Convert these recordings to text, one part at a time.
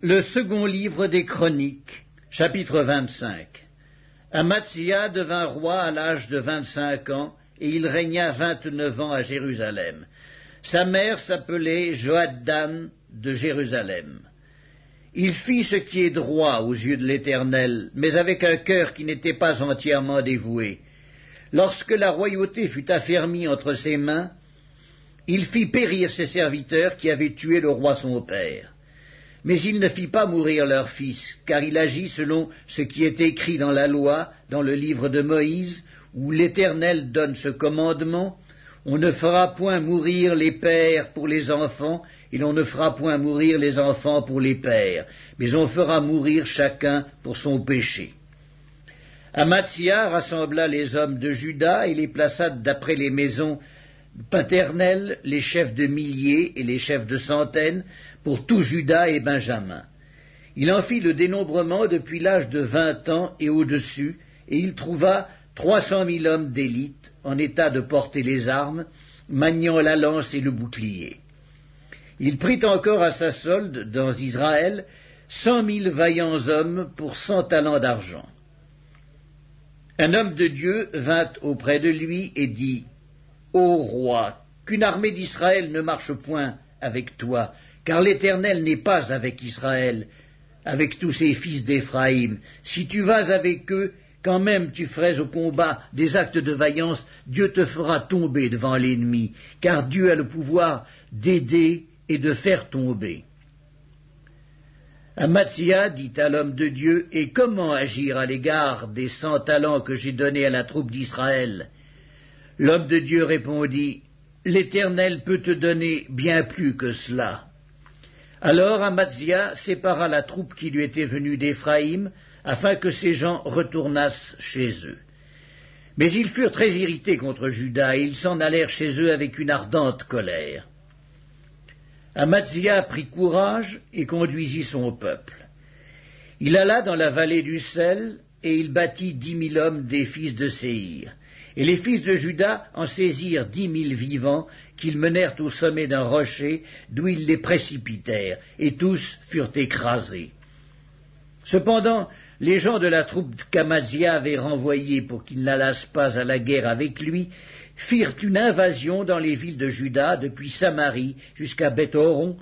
Le second livre des Chroniques, chapitre 25. Amatzia devint roi à l'âge de 25 ans, et il régna 29 ans à Jérusalem. Sa mère s'appelait Joaddan de Jérusalem. Il fit ce qui est droit aux yeux de l'Éternel, mais avec un cœur qui n'était pas entièrement dévoué. Lorsque la royauté fut affermie entre ses mains, il fit périr ses serviteurs qui avaient tué le roi son père. Mais il ne fit pas mourir leur fils, car il agit selon ce qui est écrit dans la loi, dans le livre de Moïse, où l'Éternel donne ce commandement: on ne fera point mourir les pères pour les enfants, et l'on ne fera point mourir les enfants pour les pères, mais on fera mourir chacun pour son péché. Amatzia rassembla les hommes de Juda et les plaça d'après les maisons paternelles, les chefs de milliers et les chefs de centaines, pour tout Juda et Benjamin. Il en fit le dénombrement depuis l'âge de 20 ans et au-dessus, et il trouva 300 000 hommes d'élite, en état de porter les armes, maniant la lance et le bouclier. Il prit encore à sa solde, dans Israël, 100 000 vaillants hommes pour 100 talents d'argent. Un homme de Dieu vint auprès de lui et dit: Ô roi, qu'une armée d'Israël ne marche point avec toi, car l'Éternel n'est pas avec Israël, avec tous ses fils d'Éphraïm. Si tu vas avec eux, quand même tu ferais au combat des actes de vaillance, Dieu te fera tomber devant l'ennemi, car Dieu a le pouvoir d'aider et de faire tomber. Amatzia dit à l'homme de Dieu: Et comment agir à l'égard des 100 talents que j'ai donnés à la troupe d'Israël? L'homme de Dieu répondit: L'Éternel peut te donner bien plus que cela. Alors Amatzia sépara la troupe qui lui était venue d'Éphraïm, afin que ces gens retournassent chez eux. Mais ils furent très irrités contre Juda, et ils s'en allèrent chez eux avec une ardente colère. Amatzia prit courage et conduisit son peuple. Il alla dans la vallée du sel, et il battit 10 000 hommes des fils de Séhir. Et les fils de Juda en saisirent 10 000 vivants, qu'ils menèrent au sommet d'un rocher, d'où ils les précipitèrent, et tous furent écrasés. Cependant, les gens de la troupe qu'Amatzia avait renvoyés pour qu'ils n'allassent pas à la guerre avec lui, firent une invasion dans les villes de Juda, depuis Samarie jusqu'à Beth-horon,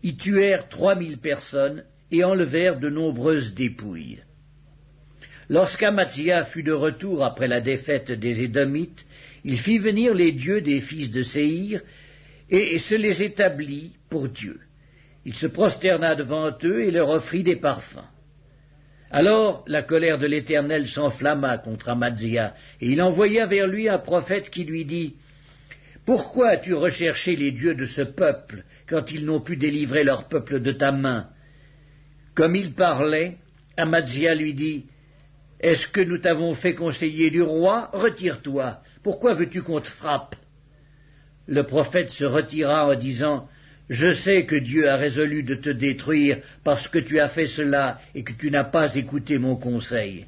y tuèrent 3 000 personnes et enlevèrent de nombreuses dépouilles. Lorsqu'Amatzia fut de retour après la défaite des Édomites, il fit venir les dieux des fils de Séhir et se les établit pour Dieu. Il se prosterna devant eux et leur offrit des parfums. Alors la colère de l'Éternel s'enflamma contre Amatzia, et il envoya vers lui un prophète qui lui dit: Pourquoi as-tu recherché les dieux de ce peuple, quand ils n'ont pu délivrer leur peuple de ta main? Comme il parlait, Amatzia lui dit: Est-ce que nous t'avons fait conseiller du roi? Retire-toi. Pourquoi veux-tu qu'on te frappe? Le prophète se retira en disant: Je sais que Dieu a résolu de te détruire parce que tu as fait cela et que tu n'as pas écouté mon conseil.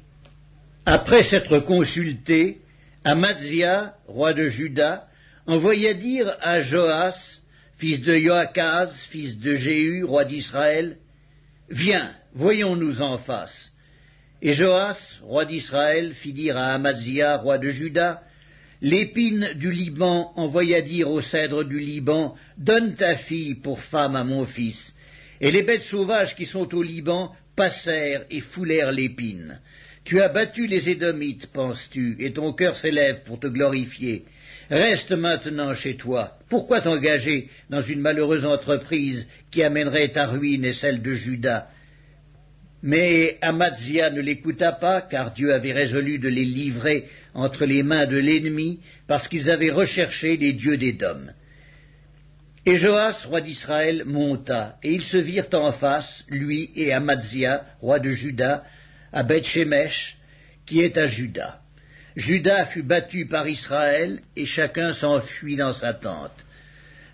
Après s'être consulté, Amatzia, roi de Juda, envoya dire à Joas, fils de Joachaz, fils de Jéhu, roi d'Israël: Viens, voyons-nous en face. Et Joas, roi d'Israël, fit dire à Amatzia, roi de Juda: L'épine du Liban envoya dire au cèdre du Liban: Donne ta fille pour femme à mon fils. Et les bêtes sauvages qui sont au Liban passèrent et foulèrent l'épine. Tu as battu les Édomites, penses-tu, et ton cœur s'élève pour te glorifier. Reste maintenant chez toi. Pourquoi t'engager dans une malheureuse entreprise qui amènerait ta ruine et celle de Juda? Mais Amatzia ne l'écouta pas, car Dieu avait résolu de les livrer entre les mains de l'ennemi, parce qu'ils avaient recherché les dieux d'Édom. Et Joas, roi d'Israël, monta, et ils se virent en face, lui et Amatzia, roi de Juda, à Beth-Shemesh, qui est à Juda. Juda fut battu par Israël, et chacun s'enfuit dans sa tente.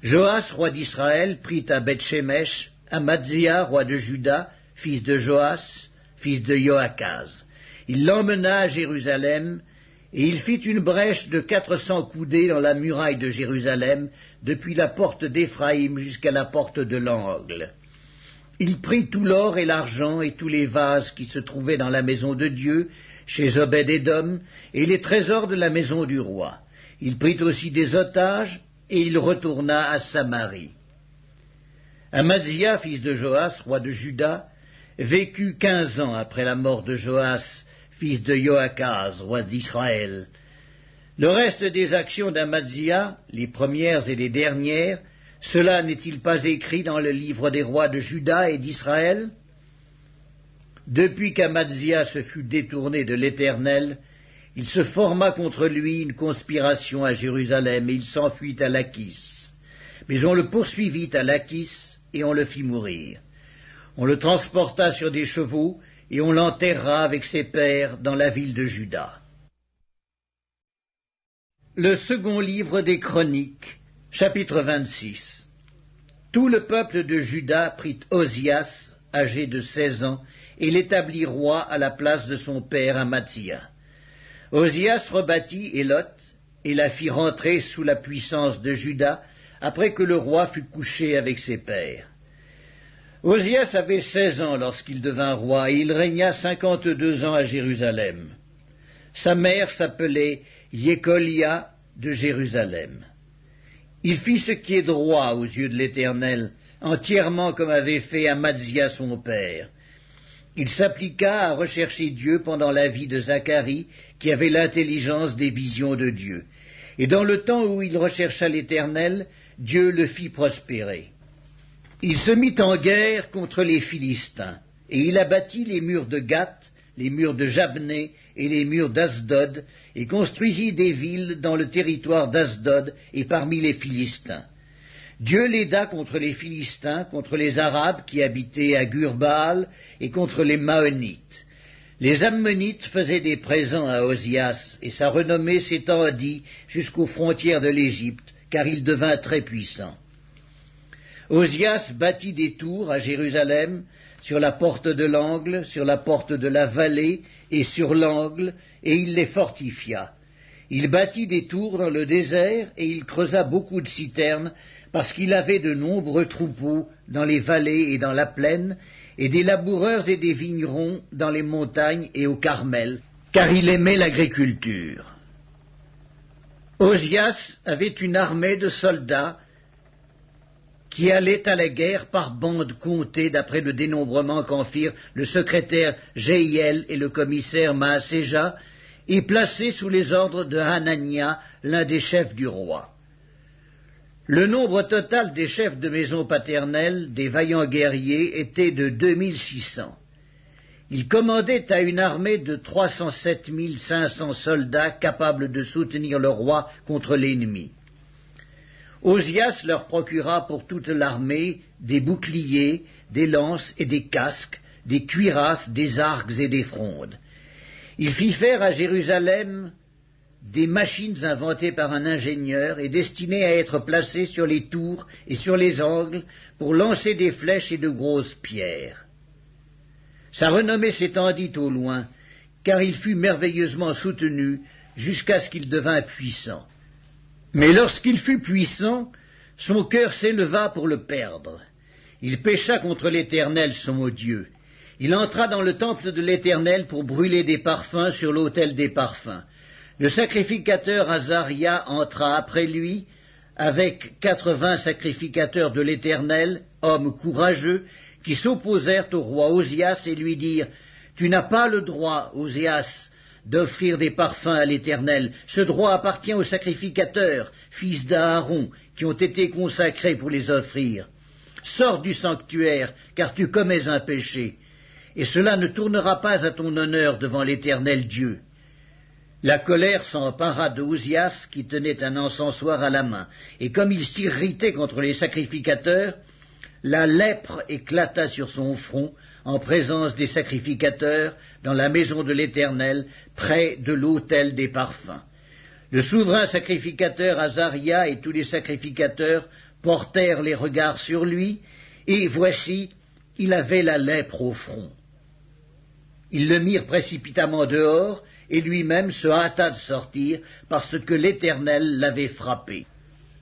Joas, roi d'Israël, prit à Beth-Shemesh Amatzia, roi de Juda, fils de Joas, fils de Joachaz. Il l'emmena à Jérusalem, et il fit une brèche de 400 coudées dans la muraille de Jérusalem, depuis la porte d'Éphraïm jusqu'à la porte de l'angle. Il prit tout l'or et l'argent et tous les vases qui se trouvaient dans la maison de Dieu, chez Obed-Édom, et les trésors de la maison du roi. Il prit aussi des otages, et il retourna à Samarie. Amazia, fils de Joas, roi de Juda, vécut 15 ans après la mort de Joas, fils de Joachaz, roi d'Israël. Le reste des actions d'Amazia, les premières et les dernières, cela n'est-il pas écrit dans le livre des rois de Juda et d'Israël? Depuis qu'Amazia se fut détourné de l'Éternel, il se forma contre lui une conspiration à Jérusalem, et il s'enfuit à Lachis. Mais on le poursuivit à Lachis, et on le fit mourir. On le transporta sur des chevaux, et on l'enterra avec ses pères dans la ville de Juda. Le second livre des Chroniques, chapitre 26. Tout le peuple de Juda prit Ozias, âgé de 16 ans, et l'établit roi à la place de son père Amazia. Ozias rebâtit Élot, et la fit rentrer sous la puissance de Juda, après que le roi fut couché avec ses pères. Ozias avait 16 ans lorsqu'il devint roi, et il régna 52 ans à Jérusalem. Sa mère s'appelait Yécolia de Jérusalem. Il fit ce qui est droit aux yeux de l'Éternel, entièrement comme avait fait Amazia son père. Il s'appliqua à rechercher Dieu pendant la vie de Zacharie, qui avait l'intelligence des visions de Dieu. Et dans le temps où il rechercha l'Éternel, Dieu le fit prospérer. Il se mit en guerre contre les Philistins, et il abattit les murs de Gath, les murs de Jabné et les murs d'Asdod, et construisit des villes dans le territoire d'Asdod et parmi les Philistins. Dieu l'aida contre les Philistins, contre les Arabes qui habitaient à Gur-Baal, et contre les Maonites. Les Ammonites faisaient des présents à Ozias, et sa renommée s'étendit jusqu'aux frontières de l'Égypte, car il devint très puissant. Ozias bâtit des tours à Jérusalem, sur la porte de l'angle, sur la porte de la vallée et sur l'angle, et il les fortifia. Il bâtit des tours dans le désert, et il creusa beaucoup de citernes, parce qu'il avait de nombreux troupeaux dans les vallées et dans la plaine, et des laboureurs et des vignerons dans les montagnes et au Carmel, car il aimait l'agriculture. Ozias avait une armée de soldats qui allaient à la guerre par bandes comptées d'après le dénombrement qu'en firent le secrétaire Jéhiel et le commissaire Maaséja, et placés sous les ordres de Hanania, l'un des chefs du roi. Le nombre total des chefs de maison paternelle, des vaillants guerriers, était de 2600. Ils commandaient à une armée de 307 500 soldats capables de soutenir le roi contre l'ennemi. Ozias leur procura pour toute l'armée des boucliers, des lances et des casques, des cuirasses, des arcs et des frondes. Il fit faire à Jérusalem des machines inventées par un ingénieur et destinées à être placées sur les tours et sur les angles pour lancer des flèches et de grosses pierres. Sa renommée s'étendit au loin, car il fut merveilleusement soutenu jusqu'à ce qu'il devint puissant. Mais lorsqu'il fut puissant, son cœur s'éleva pour le perdre. Il pécha contre l'Éternel son Dieu. Il entra dans le temple de l'Éternel pour brûler des parfums sur l'autel des parfums. Le sacrificateur Azaria entra après lui, avec 80 sacrificateurs de l'Éternel, hommes courageux, qui s'opposèrent au roi Ozias et lui dirent « Tu n'as pas le droit, Ozias, d'offrir des parfums à l'Éternel. Ce droit appartient aux sacrificateurs, fils d'Aaron, qui ont été consacrés pour les offrir. Sors du sanctuaire, car tu commets un péché, et cela ne tournera pas à ton honneur devant l'Éternel Dieu. » La colère s'empara d'Ozias, qui tenait un encensoir à la main, et comme il s'irritait contre les sacrificateurs, la lèpre éclata sur son front, en présence des sacrificateurs, dans la maison de l'Éternel, près de l'autel des parfums. Le souverain sacrificateur Azaria et tous les sacrificateurs portèrent les regards sur lui, et voici, il avait la lèpre au front. Ils le mirent précipitamment dehors, et lui-même se hâta de sortir, parce que l'Éternel l'avait frappé.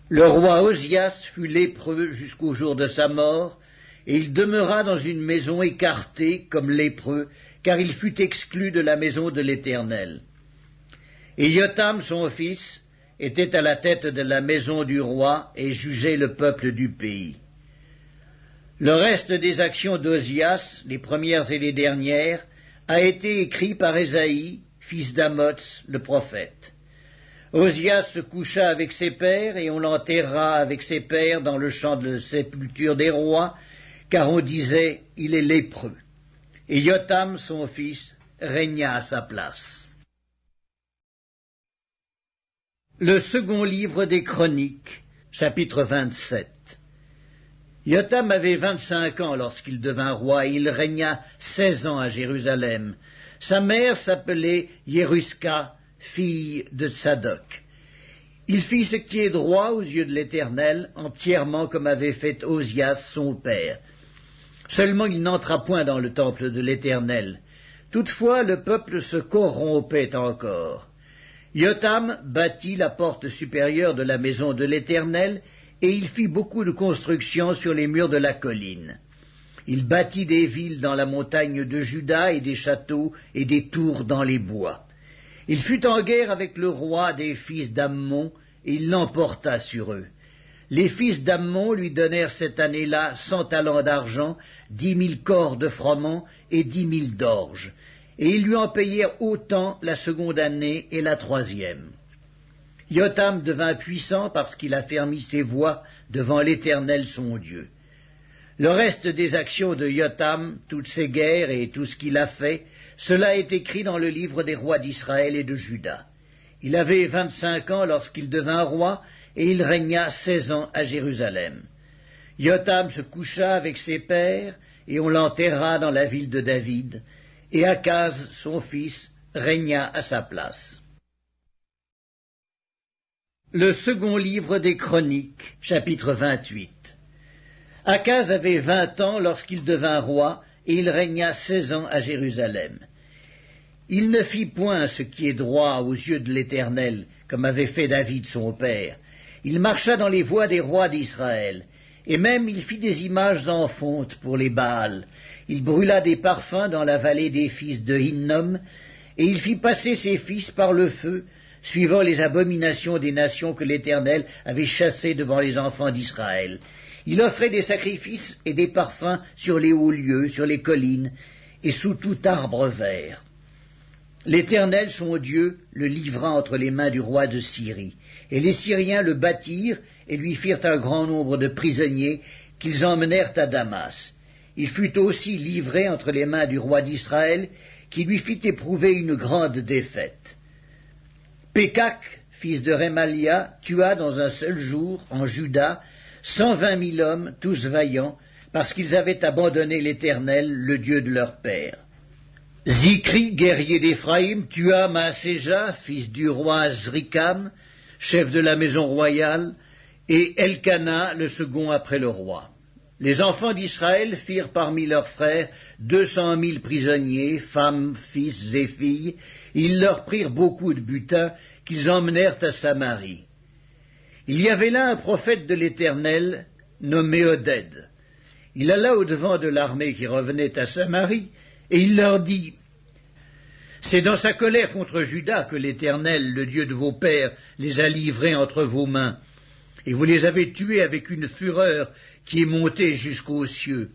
Le roi Ozias fut lépreux jusqu'au jour de sa mort, et il demeura dans une maison écartée comme lépreux, car il fut exclu de la maison de l'Éternel. Et Jotham, son fils, était à la tête de la maison du roi et jugeait le peuple du pays. Le reste des actions d'Ozias, les premières et les dernières, a été écrit par Ésaïe, fils d'Amoz, le prophète. Ozias se coucha avec ses pères, et on l'enterra avec ses pères dans le champ de sépulture des rois, car on disait, il est lépreux. Et Jotham, son fils, régna à sa place. Le second livre des Chroniques, chapitre 27. Jotham avait 25 ans lorsqu'il devint roi, et il régna 16 ans à Jérusalem. Sa mère s'appelait Yeruska, fille de Tsadok. Il fit ce qui est droit aux yeux de l'Éternel, entièrement comme avait fait Ozias son père. Seulement il n'entra point dans le temple de l'Éternel. Toutefois le peuple se corrompait encore. Jotham bâtit la porte supérieure de la maison de l'Éternel, et il fit beaucoup de constructions sur les murs de la colline. Il bâtit des villes dans la montagne de Juda et des châteaux et des tours dans les bois. Il fut en guerre avec le roi des fils d'Ammon, et il l'emporta sur eux. Les fils d'Ammon lui donnèrent cette année-là 100 talents d'argent, 10 000 corps de froment et 10 000 d'orge, et ils lui en payèrent autant la seconde année et la troisième. Jotham devint puissant parce qu'il affermit ses voies devant l'Éternel son Dieu. Le reste des actions de Jotham, toutes ses guerres et tout ce qu'il a fait, cela est écrit dans le livre des rois d'Israël et de Juda. Il avait 25 ans lorsqu'il devint roi, et il régna 16 ans à Jérusalem. Jotham se coucha avec ses pères, et on l'enterra dans la ville de David, et Akaz, son fils, régna à sa place. Le second livre des Chroniques, chapitre 28. Akaz avait 20 ans lorsqu'il devint roi, et il régna 16 ans à Jérusalem. Il ne fit point ce qui est droit aux yeux de l'Éternel, comme avait fait David son père. Il marcha dans les voies des rois d'Israël, et même il fit des images en fonte pour les Baals. Il brûla des parfums dans la vallée des fils de Hinnom, et il fit passer ses fils par le feu, suivant les abominations des nations que l'Éternel avait chassées devant les enfants d'Israël. Il offrait des sacrifices et des parfums sur les hauts lieux, sur les collines, et sous tout arbre vert. L'Éternel, son Dieu, le livra entre les mains du roi de Syrie, et les Syriens le battirent et lui firent un grand nombre de prisonniers qu'ils emmenèrent à Damas. Il fut aussi livré entre les mains du roi d'Israël, qui lui fit éprouver une grande défaite. Pékak, fils de Rémalia, tua dans un seul jour, en Juda, 120 000 hommes, tous vaillants, parce qu'ils avaient abandonné l'Éternel, le Dieu de leur père. Zikri, guerrier d'Éphraïm, tua Maaséja, fils du roi Azrikam, chef de la maison royale, et Elkana, le second après le roi. Les enfants d'Israël firent parmi leurs frères 200 000 prisonniers, femmes, fils et filles. Ils leur prirent beaucoup de butin qu'ils emmenèrent à Samarie. Il y avait là un prophète de l'Éternel, nommé Oded. Il alla au-devant de l'armée qui revenait à Samarie, et il leur dit, « C'est dans sa colère contre Juda que l'Éternel, le Dieu de vos pères, les a livrés entre vos mains, et vous les avez tués avec une fureur qui est montée jusqu'aux cieux.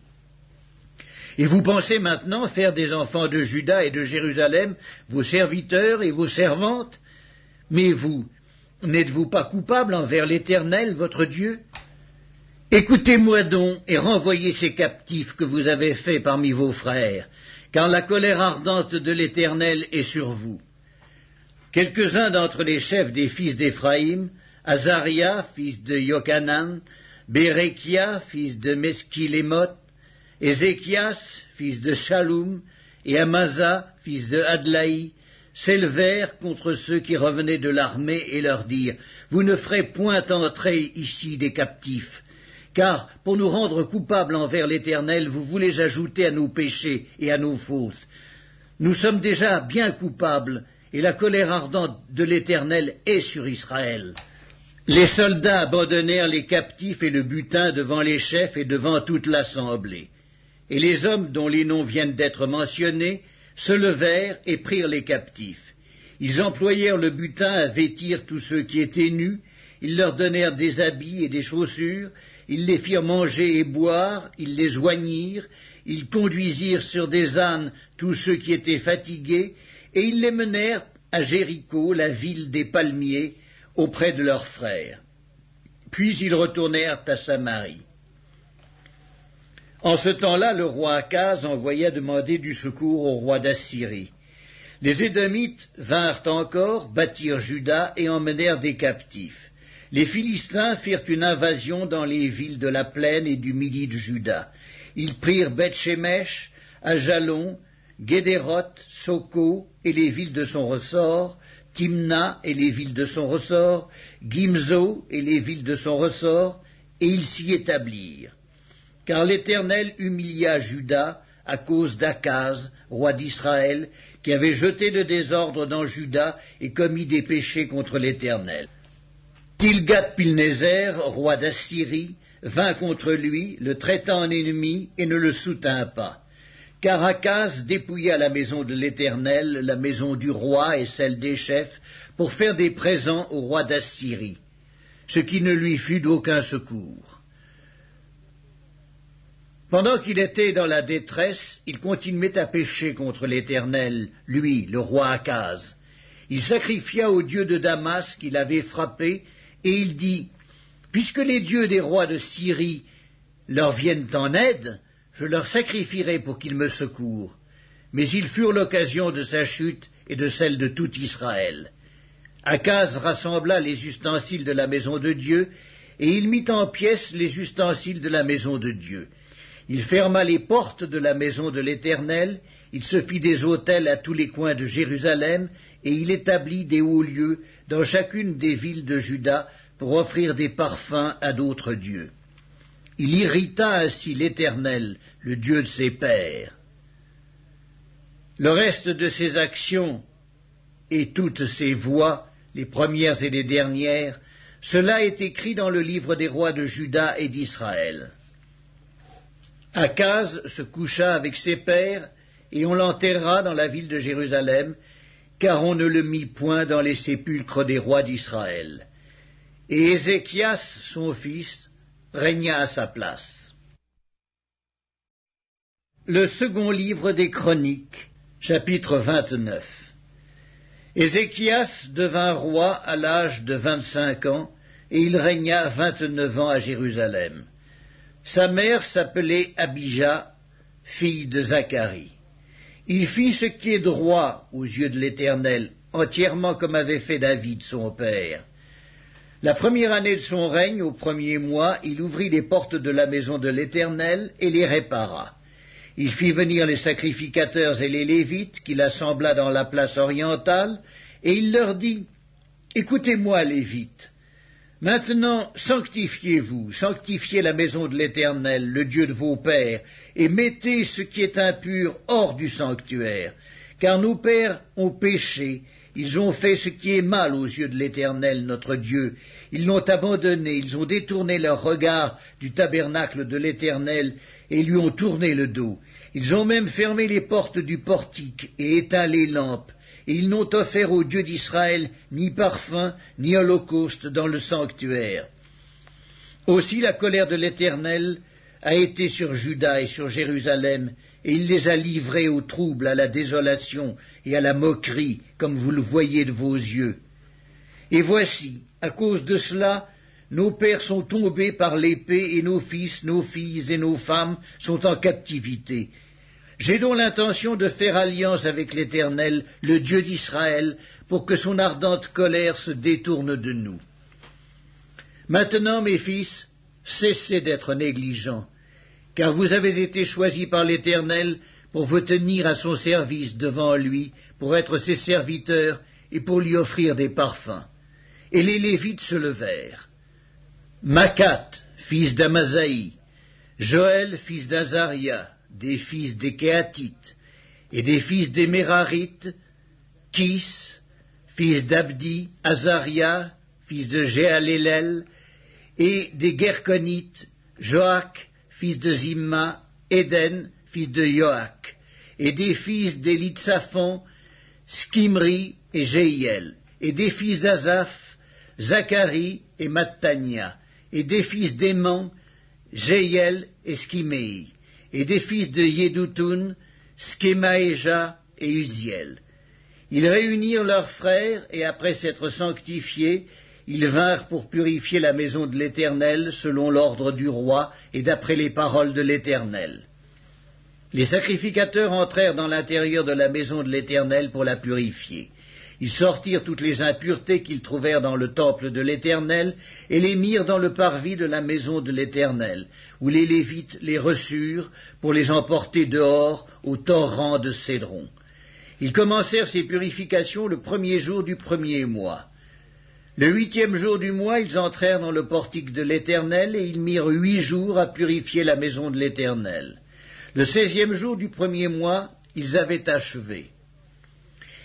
Et vous pensez maintenant faire des enfants de Juda et de Jérusalem vos serviteurs et vos servantes? Mais vous, n'êtes-vous pas coupables envers l'Éternel, votre Dieu? Écoutez-moi donc et renvoyez ces captifs que vous avez faits parmi vos frères, car la colère ardente de l'Éternel est sur vous. » Quelques-uns d'entre les chefs des fils d'Éphraïm, Azaria, fils de Yochanan, Bérekia, fils de Meskilémoth, Ézéchias, fils de Shaloum, et Amasa, fils de Adlaï, s'élevèrent contre ceux qui revenaient de l'armée et leur dirent, « Vous ne ferez point entrer ici des captifs, car pour nous rendre coupables envers l'Éternel, vous voulez ajouter à nos péchés et à nos fautes. Nous sommes déjà bien coupables, et la colère ardente de l'Éternel est sur Israël. » Les soldats abandonnèrent les captifs et le butin devant les chefs et devant toute l'assemblée. Et les hommes dont les noms viennent d'être mentionnés se levèrent et prirent les captifs. Ils employèrent le butin à vêtir tous ceux qui étaient nus, ils leur donnèrent des habits et des chaussures, ils les firent manger et boire, ils les joignirent, ils conduisirent sur des ânes tous ceux qui étaient fatigués, et ils les menèrent à Jéricho, la ville des palmiers, auprès de leurs frères. Puis ils retournèrent à Samarie. En ce temps-là, le roi Akaz envoya demander du secours au roi d'Assyrie. Les Édomites vinrent encore, battirent Juda et emmenèrent des captifs. Les Philistins firent une invasion dans les villes de la plaine et du midi de Juda. Ils prirent Beth-Shemesh, Ajalon, Guédéroth, Soko et les villes de son ressort, Timna et les villes de son ressort, Gimzo et les villes de son ressort, et ils s'y établirent. Car l'Éternel humilia Juda à cause d'Akaz, roi d'Israël, qui avait jeté le désordre dans Juda et commis des péchés contre l'Éternel. Tilgat-Pilnézer, roi d'Assyrie, vint contre lui, le traita en ennemi et ne le soutint pas. Car Akaz dépouilla la maison de l'Éternel, la maison du roi et celle des chefs, pour faire des présents au roi d'Assyrie, ce qui ne lui fut d'aucun secours. Pendant qu'il était dans la détresse, il continuait à pécher contre l'Éternel, lui, le roi Akaz. Il sacrifia au dieu de Damas qu'il avait frappé, et il dit, « Puisque les dieux des rois de Syrie leur viennent en aide, je leur sacrifierai pour qu'ils me secourent. » Mais ils furent l'occasion de sa chute et de celle de tout Israël. Akaz rassembla les ustensiles de la maison de Dieu, et il mit en pièces les ustensiles de la maison de Dieu. Il ferma les portes de la maison de l'Éternel, il se fit des autels à tous les coins de Jérusalem, et il établit des hauts lieux dans chacune des villes de Juda pour offrir des parfums à d'autres dieux. Il irrita ainsi l'Éternel, le Dieu de ses pères. Le reste de ses actions et toutes ses voies, les premières et les dernières, cela est écrit dans le livre des rois de Juda et d'Israël. Akaz se coucha avec ses pères, et on l'enterra dans la ville de Jérusalem, car on ne le mit point dans les sépulcres des rois d'Israël. Et Ézéchias, son fils, régna à sa place. Le second livre des Chroniques, chapitre 29. Ézéchias devint roi à l'âge de 25 ans, et il régna 29 ans à Jérusalem. Sa mère s'appelait Abijah, fille de Zacharie. Il fit ce qui est droit aux yeux de l'Éternel, entièrement comme avait fait David son père. La première année de son règne, au premier mois, il ouvrit les portes de la maison de l'Éternel et les répara. Il fit venir les sacrificateurs et les Lévites, qu'il assembla dans la place orientale, et il leur dit, « Écoutez-moi, Lévites, maintenant sanctifiez-vous, sanctifiez la maison de l'Éternel, le Dieu de vos pères, et mettez ce qui est impur hors du sanctuaire, car nos pères ont péché. Ils ont fait ce qui est mal aux yeux de l'Éternel, notre Dieu. Ils l'ont abandonné, ils ont détourné leur regard du tabernacle de l'Éternel et lui ont tourné le dos. Ils ont même fermé les portes du portique et éteint les lampes. Et ils n'ont offert au Dieu d'Israël ni parfum, ni holocauste dans le sanctuaire. Aussi la colère de l'Éternel a été sur Juda et sur Jérusalem, et il les a livrés au trouble, à la désolation et à la moquerie, comme vous le voyez de vos yeux. Et voici, à cause de cela, nos pères sont tombés par l'épée, et nos fils, nos filles et nos femmes sont en captivité. J'ai donc l'intention de faire alliance avec l'Éternel, le Dieu d'Israël, pour que son ardente colère se détourne de nous. Maintenant, mes fils, cessez d'être négligents, car vous avez été choisis par l'Éternel pour vous tenir à son service devant lui, pour être ses serviteurs et pour lui offrir des parfums. Et les Lévites se levèrent. Macat, fils d'Amasaï, Joël, fils d'Azaria, des fils des Kéatites, et des fils des Mérarites, Kis, fils d'Abdi, Azaria, fils de Jéhalélel, et des Gerconites, Joach, fils de Zimma, Éden, fils de Joach, et des fils d'Élitsaphon, Skimri et Jéhiel, et des fils d'Azaph, Zacharie et Mattania, et des fils d'Éman, Jéhiel et Skiméi, et des fils de Yédoutoun, Skemaéja et Uziel. Ils réunirent leurs frères, et après s'être sanctifiés, ils vinrent pour purifier la maison de l'Éternel, selon l'ordre du roi, et d'après les paroles de l'Éternel. Les sacrificateurs entrèrent dans l'intérieur de la maison de l'Éternel pour la purifier. Ils sortirent toutes les impuretés qu'ils trouvèrent dans le temple de l'Éternel, et les mirent dans le parvis de la maison de l'Éternel, où les Lévites les reçurent pour les emporter dehors au torrent de Cédron. Ils commencèrent ces purifications le 1er jour du 1er mois. Le 8e jour du mois, ils entrèrent dans le portique de l'Éternel, et ils mirent 8 jours à purifier la maison de l'Éternel. Le 16e jour du 1er mois, ils avaient achevé.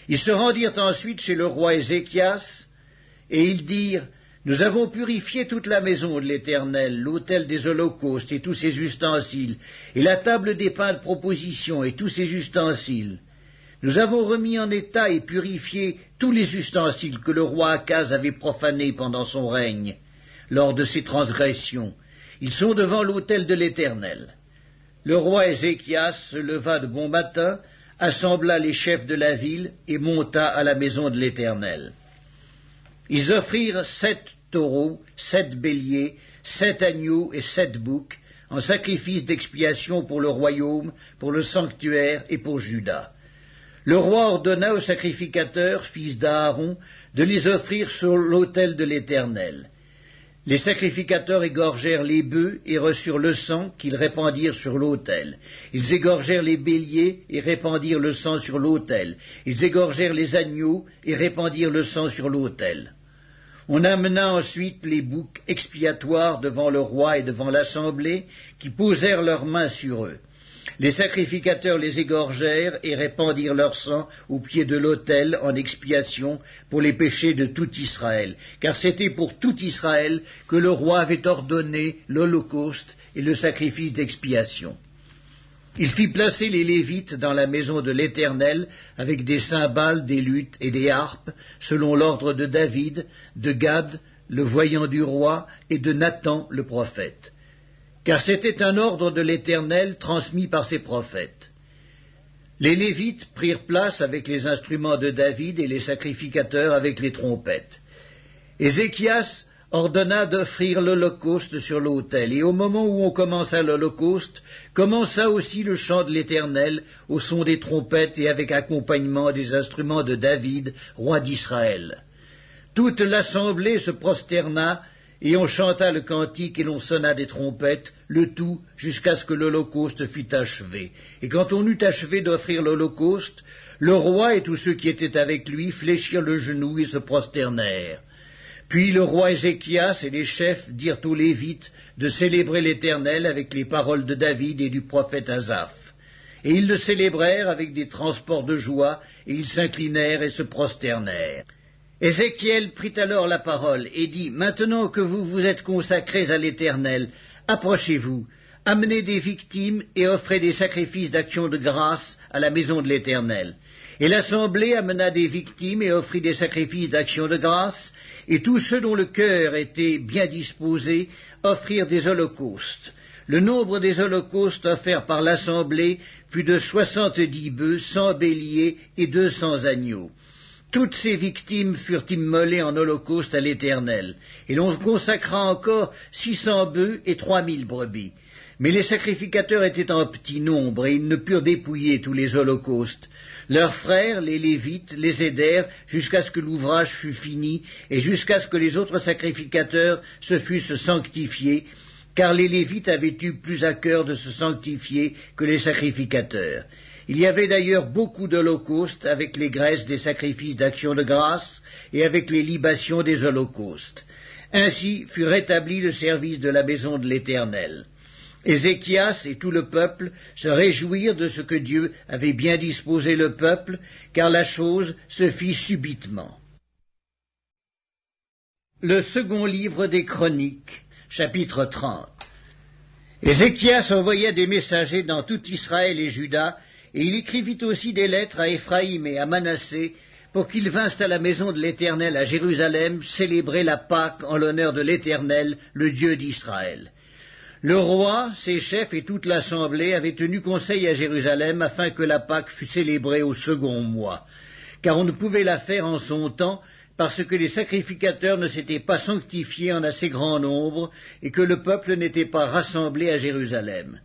Ils se rendirent ensuite chez le roi Ézéchias, et ils dirent, « Nous avons purifié toute la maison de l'Éternel, l'autel des holocaustes et tous ses ustensiles, et la table des pains de proposition et tous ses ustensiles. Nous avons remis en état et purifié tous les ustensiles que le roi Akaz avait profanés pendant son règne, lors de ses transgressions. Ils sont devant l'autel de l'Éternel. » Le roi Ézéchias se leva de bon matin, assembla les chefs de la ville et monta à la maison de l'Éternel. Ils offrirent 7 taureaux, 7 béliers, 7 agneaux et 7 boucs, en sacrifice d'expiation pour le royaume, pour le sanctuaire et pour Juda. Le roi ordonna aux sacrificateurs, fils d'Aaron, de les offrir sur l'autel de l'Éternel. Les sacrificateurs égorgèrent les bœufs et reçurent le sang qu'ils répandirent sur l'autel. Ils égorgèrent les béliers et répandirent le sang sur l'autel. Ils égorgèrent les agneaux et répandirent le sang sur l'autel. On amena ensuite les boucs expiatoires devant le roi et devant l'assemblée, qui posèrent leurs mains sur eux. Les sacrificateurs les égorgèrent et répandirent leur sang au pied de l'autel en expiation pour les péchés de tout Israël, car c'était pour tout Israël que le roi avait ordonné l'holocauste et le sacrifice d'expiation. Il fit placer les Lévites dans la maison de l'Éternel avec des cymbales, des luttes et des harpes, selon l'ordre de David, de Gad, le voyant du roi, et de Nathan, le prophète. Car c'était un ordre de l'Éternel transmis par ses prophètes. Les Lévites prirent place avec les instruments de David et les sacrificateurs avec les trompettes. Ézéchias ordonna d'offrir l'holocauste sur l'autel, et au moment où on commença l'holocauste, commença aussi le chant de l'Éternel au son des trompettes et avec accompagnement des instruments de David, roi d'Israël. Toute l'assemblée se prosterna, et on chanta le cantique et l'on sonna des trompettes, le tout jusqu'à ce que l'holocauste fût achevé. Et quand on eut achevé d'offrir l'holocauste, le roi et tous ceux qui étaient avec lui fléchirent le genou et se prosternèrent. Puis le roi Ézéchias et les chefs dirent aux Lévites de célébrer l'Éternel avec les paroles de David et du prophète Asaph. Et ils le célébrèrent avec des transports de joie, et ils s'inclinèrent et se prosternèrent. Ézéchiel prit alors la parole et dit, « Maintenant que vous vous êtes consacrés à l'Éternel, approchez-vous, amenez des victimes et offrez des sacrifices d'action de grâce à la maison de l'Éternel. » Et l'assemblée amena des victimes et offrit des sacrifices d'action de grâce, et tous ceux dont le cœur était bien disposé offrirent des holocaustes. Le nombre des holocaustes offerts par l'assemblée fut de 70 bœufs, 100 béliers et 200 agneaux. Toutes ces victimes furent immolées en holocauste à l'Éternel, et l'on consacra encore 600 bœufs et 3000 brebis. Mais les sacrificateurs étaient en petit nombre, et ils ne purent dépouiller tous les holocaustes. Leurs frères, les Lévites, les aidèrent jusqu'à ce que l'ouvrage fût fini, et jusqu'à ce que les autres sacrificateurs se fussent sanctifiés, car les Lévites avaient eu plus à cœur de se sanctifier que les sacrificateurs. Il y avait d'ailleurs beaucoup d'holocaustes avec les graisses des sacrifices d'action de grâce et avec les libations des holocaustes. Ainsi fut rétabli le service de la maison de l'Éternel. Ézéchias et tout le peuple se réjouirent de ce que Dieu avait bien disposé le peuple, car la chose se fit subitement. Le second livre des Chroniques, chapitre 30. Ézéchias envoya des messagers dans tout Israël et Juda, et il écrivit aussi des lettres à Éphraïm et à Manassé, pour qu'ils vinssent à la maison de l'Éternel à Jérusalem célébrer la Pâque en l'honneur de l'Éternel, le Dieu d'Israël. Le roi, ses chefs et toute l'assemblée avaient tenu conseil à Jérusalem afin que la Pâque fût célébrée au second mois, car on ne pouvait la faire en son temps, parce que les sacrificateurs ne s'étaient pas sanctifiés en assez grand nombre, et que le peuple n'était pas rassemblé à Jérusalem.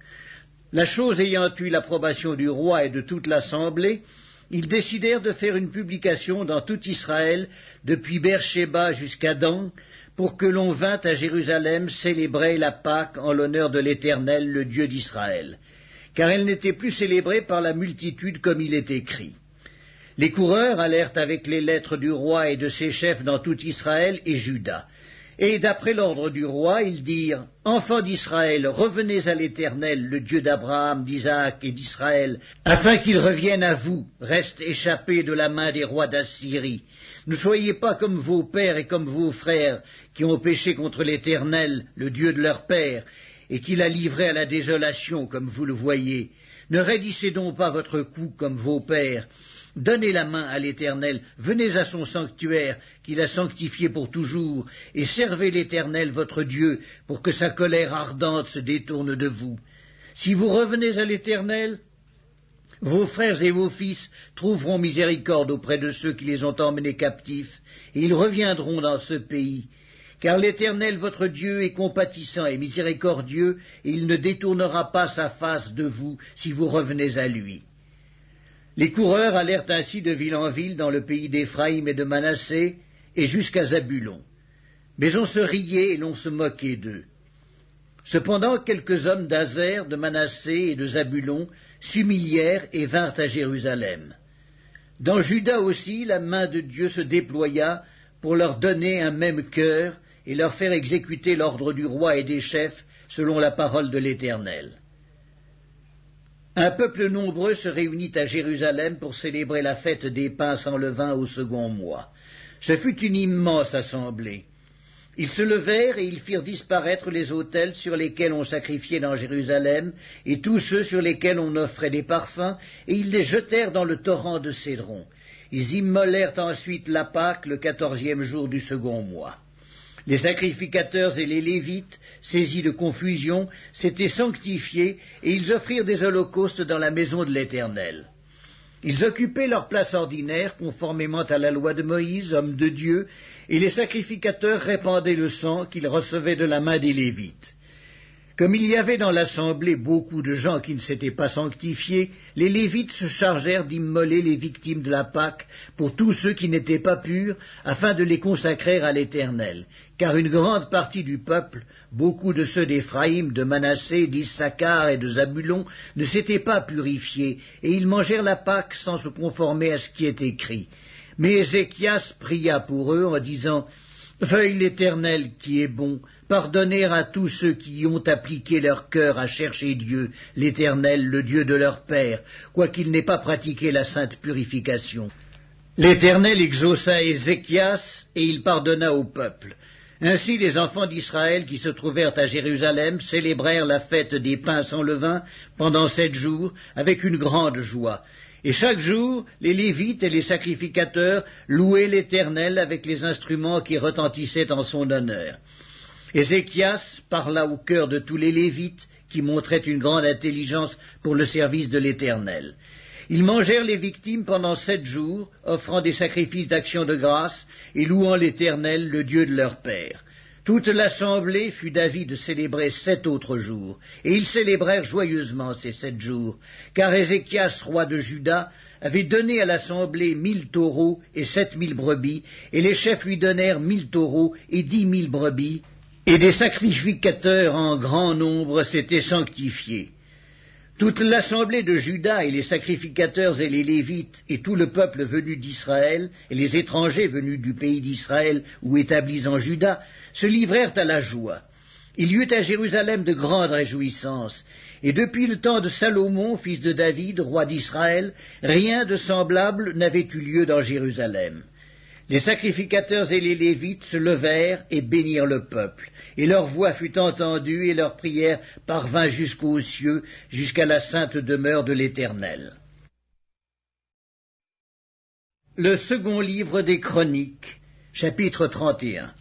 La chose ayant eu l'approbation du roi et de toute l'assemblée, ils décidèrent de faire une publication dans tout Israël, depuis Beer-Shéba jusqu'à Dan, pour que l'on vînt à Jérusalem célébrer la Pâque en l'honneur de l'Éternel, le Dieu d'Israël, car elle n'était plus célébrée par la multitude comme il est écrit. Les coureurs allèrent avec les lettres du roi et de ses chefs dans tout Israël et Juda. Et d'après l'ordre du roi, ils dirent, « Enfants d'Israël, revenez à l'Éternel, le Dieu d'Abraham, d'Isaac et d'Israël, afin qu'il revienne à vous, reste échappé de la main des rois d'Assyrie. Ne soyez pas comme vos pères et comme vos frères, qui ont péché contre l'Éternel, le Dieu de leur père, et qui l'a livré à la désolation, comme vous le voyez. Ne raidissez donc pas votre cou comme vos pères. Donnez la main à l'Éternel, venez à son sanctuaire, qu'il a sanctifié pour toujours, et servez l'Éternel votre Dieu, pour que sa colère ardente se détourne de vous. Si vous revenez à l'Éternel, vos frères et vos fils trouveront miséricorde auprès de ceux qui les ont emmenés captifs, et ils reviendront dans ce pays. Car l'Éternel votre Dieu est compatissant et miséricordieux, et il ne détournera pas sa face de vous si vous revenez à lui. Les coureurs allèrent ainsi de ville en ville dans le pays d'Éphraïm et de Manassé, et jusqu'à Zabulon. Mais on se riait et l'on se moquait d'eux. Cependant, quelques hommes d'Azer, de Manassé et de Zabulon s'humilièrent et vinrent à Jérusalem. Dans Juda aussi, la main de Dieu se déploya pour leur donner un même cœur et leur faire exécuter l'ordre du roi et des chefs selon la parole de l'Éternel. Un peuple nombreux se réunit à Jérusalem pour célébrer la fête des pains sans levain au second mois. Ce fut une immense assemblée. Ils se levèrent et ils firent disparaître les autels sur lesquels on sacrifiait dans Jérusalem, et tous ceux sur lesquels on offrait des parfums, et ils les jetèrent dans le torrent de Cédron. Ils immolèrent ensuite la Pâque le 14e jour du second mois. Les sacrificateurs et les Lévites, saisis de confusion, s'étaient sanctifiés, et ils offrirent des holocaustes dans la maison de l'Éternel. Ils occupaient leur place ordinaire, conformément à la loi de Moïse, homme de Dieu, et les sacrificateurs répandaient le sang qu'ils recevaient de la main des Lévites. Comme il y avait dans l'assemblée beaucoup de gens qui ne s'étaient pas sanctifiés, les Lévites se chargèrent d'immoler les victimes de la Pâque pour tous ceux qui n'étaient pas purs, afin de les consacrer à l'Éternel. Car une grande partie du peuple, beaucoup de ceux d'Éphraïm, de Manassé, d'Issachar et de Zabulon, ne s'étaient pas purifiés, et ils mangèrent la Pâque sans se conformer à ce qui est écrit. Mais Ézéchias pria pour eux en disant « Veuille l'Éternel qui est bon, pardonner à tous ceux qui ont appliqué leur cœur à chercher Dieu, l'Éternel, le Dieu de leur père, quoiqu'ils n'aient pas pratiqué la sainte purification. » L'Éternel exauça Ézéchias, et il pardonna au peuple. Ainsi les enfants d'Israël qui se trouvèrent à Jérusalem célébrèrent la fête des pains sans levain pendant 7 jours, avec une grande joie. Et chaque jour, les Lévites et les sacrificateurs louaient l'Éternel avec les instruments qui retentissaient en son honneur. Ézéchias parla au cœur de tous les Lévites, qui montraient une grande intelligence pour le service de l'Éternel. Ils mangèrent les victimes pendant 7 jours, offrant des sacrifices d'action de grâce et louant l'Éternel, le Dieu de leur père. Toute l'assemblée fut d'avis de célébrer 7 autres jours, et ils célébrèrent joyeusement ces 7 jours, car Ézéchias, roi de Juda, avait donné à l'assemblée 1000 taureaux et 7000 brebis, et les chefs lui donnèrent 1000 taureaux et 10 000 brebis, et des sacrificateurs en grand nombre s'étaient sanctifiés. Toute l'assemblée de Juda et les sacrificateurs et les Lévites et tout le peuple venu d'Israël et les étrangers venus du pays d'Israël ou établis en Juda se livrèrent à la joie. Il y eut à Jérusalem de grandes réjouissances, et depuis le temps de Salomon, fils de David, roi d'Israël, rien de semblable n'avait eu lieu dans Jérusalem. Les sacrificateurs et les Lévites se levèrent et bénirent le peuple, et leur voix fut entendue et leur prière parvint jusqu'aux cieux, jusqu'à la sainte demeure de l'Éternel. Le second livre des Chroniques, chapitre 31.